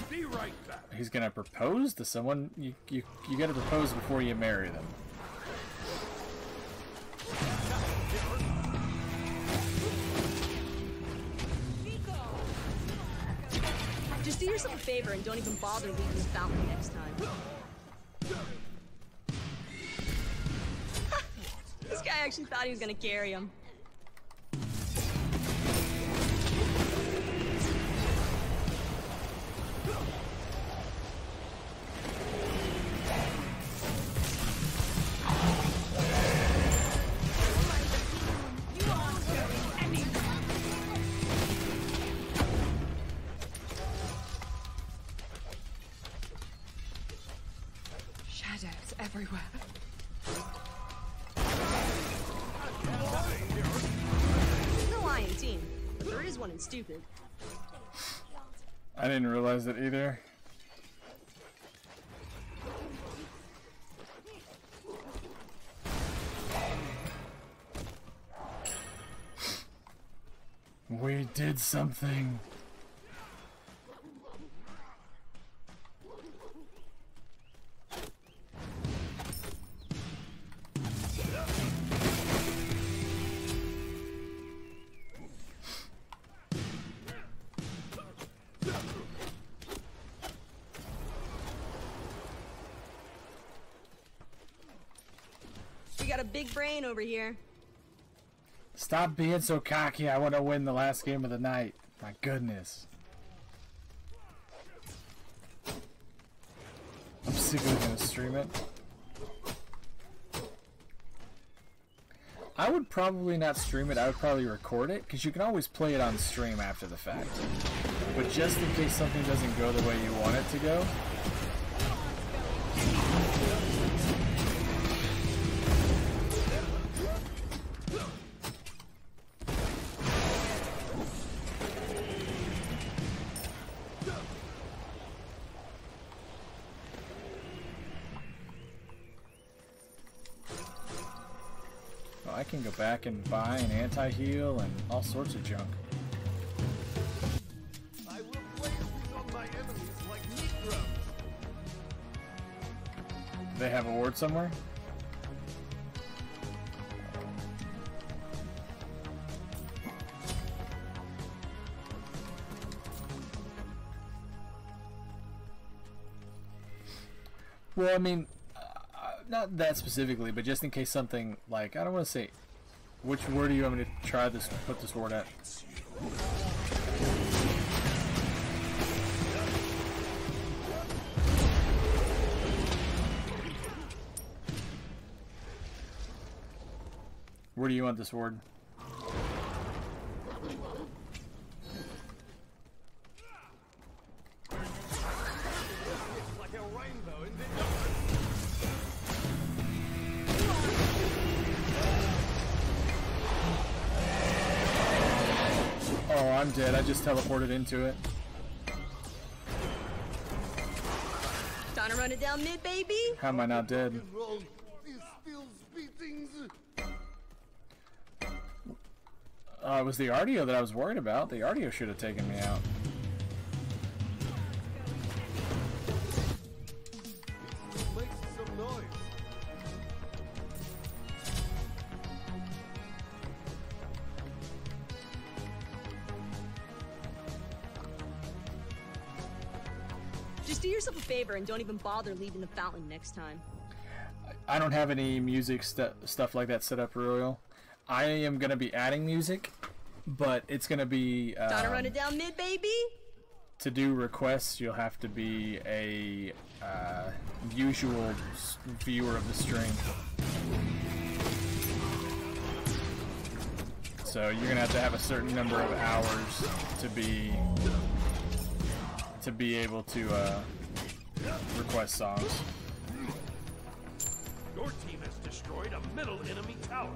Be right back. He's gonna propose to someone. You gotta propose before you marry them. Just do yourself a favor and don't even bother leaving the fountain next time. This guy actually thought he was gonna carry him. Shadows everywhere. There's no I in team, but there is one in stupid. I didn't realize it either. We did something. We got a big brain over here. Stop being so cocky. I want to win the last game of the night. My goodness. I'm secretly going to stream it. I would probably not stream it. I would probably record it, because you can always play it on stream after the fact. But just in case something doesn't go the way you want it to go. I can go back and buy an anti-heal and all sorts of junk. I will place these on my enemies like meat crumbs. Do they have a ward somewhere? Well, I mean, not that specifically, but just in case something like, I don't want to say, which word do you want me to try this, put this word at? Where do you want this word? Like a rainbow in the Oh, I'm dead. I just teleported into it. Time to run it down mid, baby. How am I not dead? wrong. These still beatings. It was the Ardio that I was worried about. The Ardio should have taken me out. Makes some noise. Just do yourself a favor and don't even bother leaving the fountain next time. I don't have any music stuff like that set up, Royal. I am going to be adding music, but it's going to be... Time to run it down mid, baby. To do requests, you'll have to be a usual viewer of the stream. So you're going to have a certain number of hours to be able to request songs. Your team has destroyed a middle enemy tower.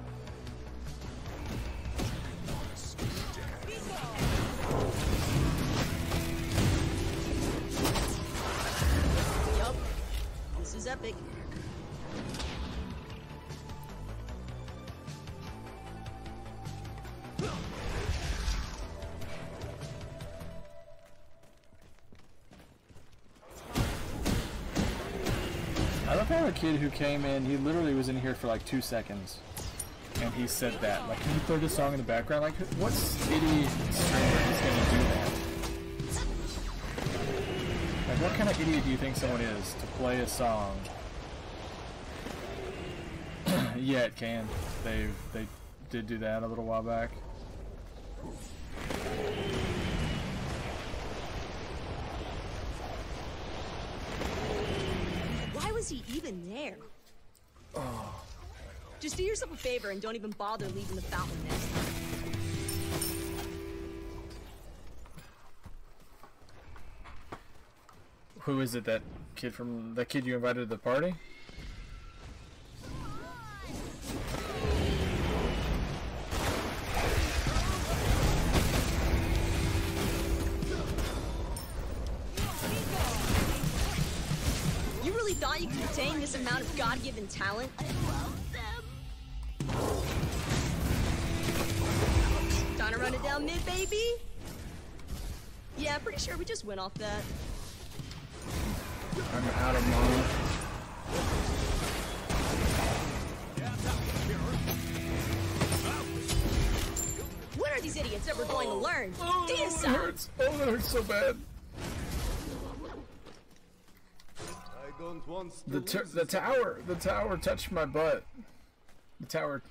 Yup. epic. I love how a kid who came in, he literally was in here for like 2 seconds. And he said that. Like, can you throw this song in the background? Like, what idiot streamer is going to do that? Like, what kind of idiot do you think someone is to play a song? Yeah, it can. They did do that a little while back. Why was he even there? Oh. Just do yourself a favor and don't even bother leaving the fountain next time. Who is it? That kid you invited to the party? You really thought you could attain this amount of God-given talent? I love them. Time to run it down mid, baby? Yeah, I'm pretty sure we just went off that. I'm out of mana. When are these idiots ever going to learn? Oh, that hurts. Oh, that hurts so bad. The tower touched my butt. The tower.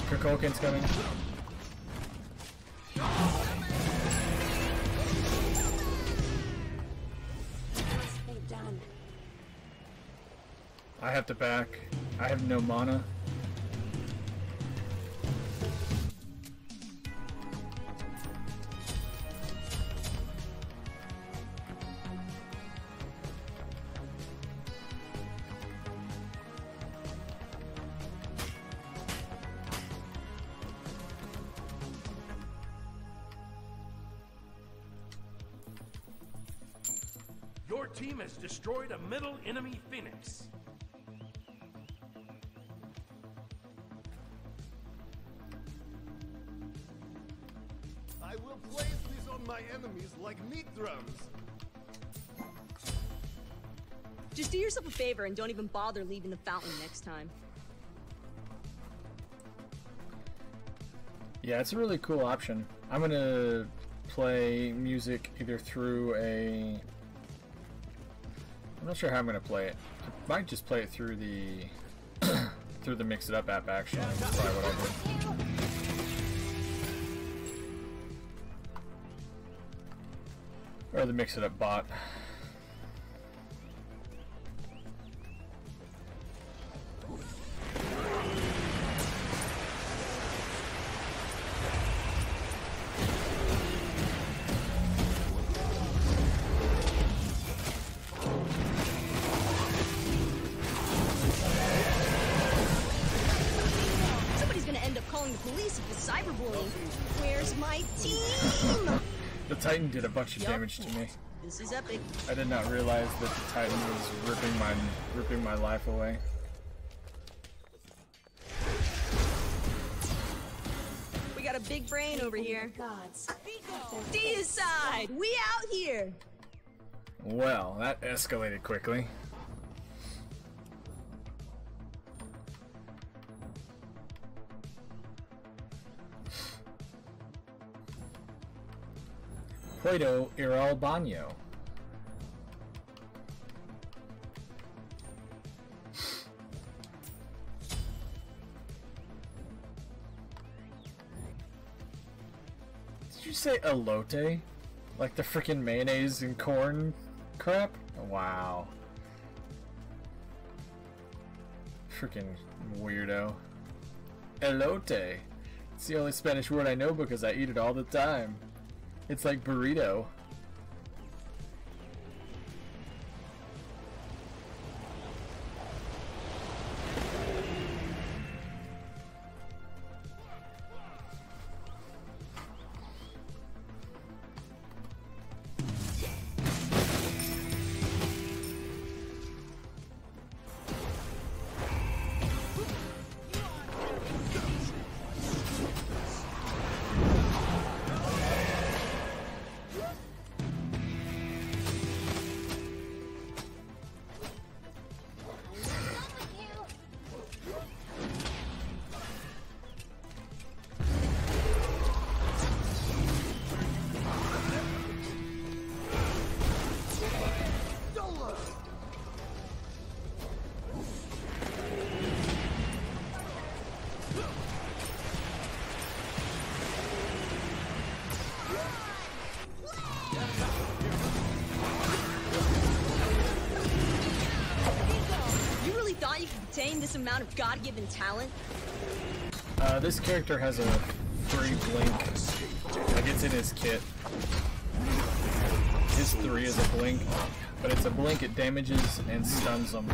Kukulkan's coming. I have to back. I have no mana. Your team has destroyed a middle enemy Phoenix. I will place these on my enemies like meat drums. Just do yourself a favor and don't even bother leaving the fountain next time. Yeah, it's a really cool option. I'm gonna play music either through a... I'm not sure how I'm gonna play it. I might just play it through the through the Mix It Up app actually. That's probably what I'll do. Or the Mix It Up bot. Somebody's gonna end up calling the police if it's cyberbullying. Where's my team? The Titan did a bunch of damage to me. This is epic. I did not realize that the Titan was ripping my life away. We got a big brain over here. Gods. Decide! We out here! Well, that escalated quickly. Puedo ir al baño. Did you say elote? Like the freaking mayonnaise and corn crap? Wow. Freaking weirdo. Elote. It's the only Spanish word I know because I eat it all the time. It's like burrito. contain this amount of God-given talent? This character has a free blink. Like, it's in his kit. His 3 is a blink, but it's a blink, it damages and stuns them.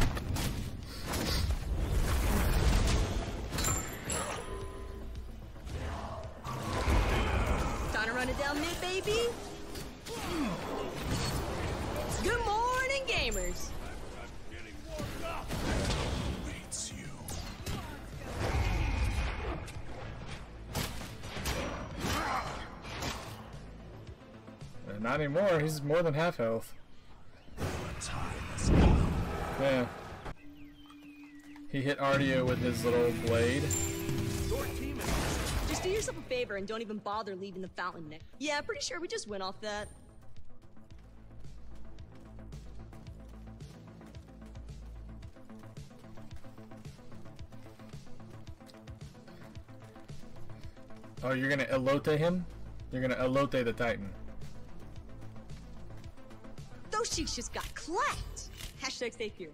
Time to run it down mid, baby? Good morning, gamers! Not anymore, he's more than half health. Yeah. He hit Ardia with his little blade. Just do yourself a favor and don't even bother leaving the fountain, Nick. Yeah, pretty sure we just went off that. Oh, you're gonna elote him? You're gonna elote the Titan. Those cheeks just got clapped! Hashtag stay here.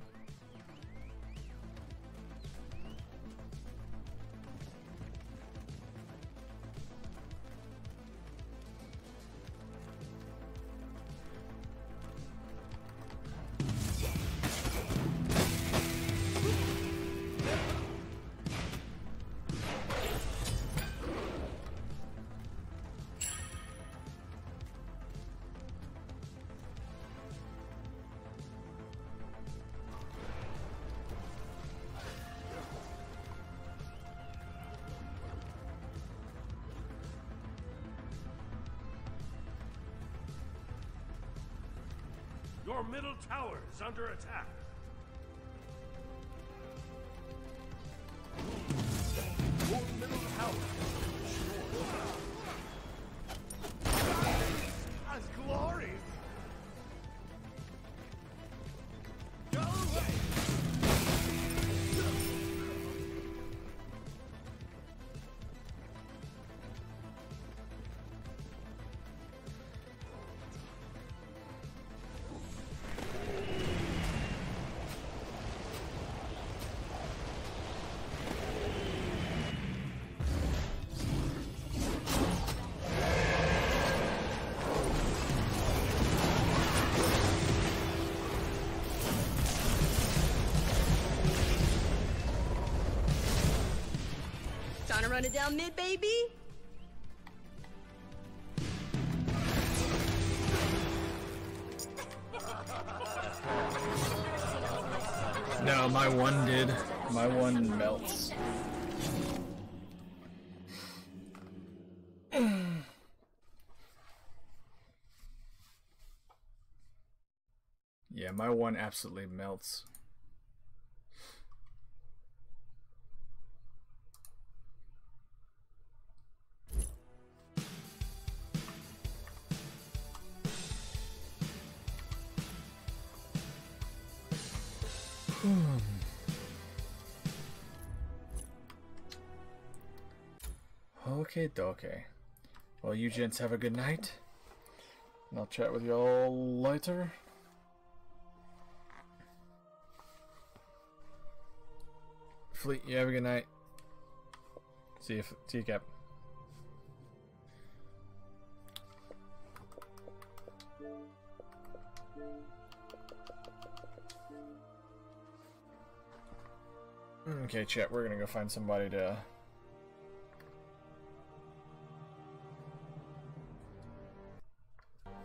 Your middle tower is under attack. Your middle tower As glorious! Go away! Time to run it down mid, baby? No, my one did. My one melts. Yeah, my one absolutely melts. Okay, dokie. Well, you gents have a good night. And I'll chat with you all later. Fleet, you have a good night. See you, Cap. Okay, chat, we're gonna go find somebody to...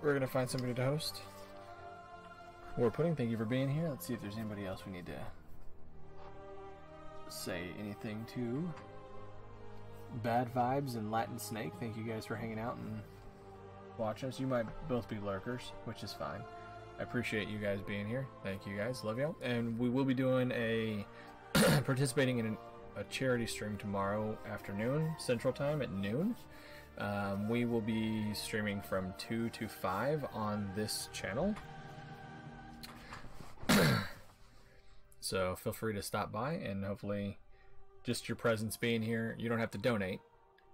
We're gonna find somebody to host. War Pudding, thank you for being here. Let's see if there's anybody else we need to say anything to. Bad Vibes and Latin Snake, thank you guys for hanging out and watching us. You might both be lurkers, which is fine. I appreciate you guys being here. Thank you guys, love y'all. And we will be doing a participating in a charity stream tomorrow afternoon, Central Time at noon. We will be streaming from 2 to 5 on this channel. So feel free to stop by, and hopefully just your presence being here, you don't have to donate,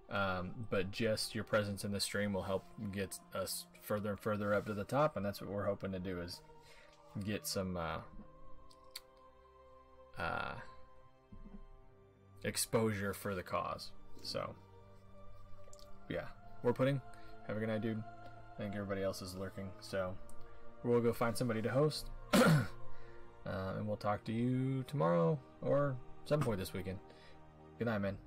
but just your presence in the stream will help get us further and further up to the top, and that's what we're hoping to do, is get some exposure for the cause. So, yeah, we're putting. Have a good night, dude. I think everybody else is lurking, so we'll go find somebody to host, and we'll talk to you tomorrow or some point this weekend. Good night, man.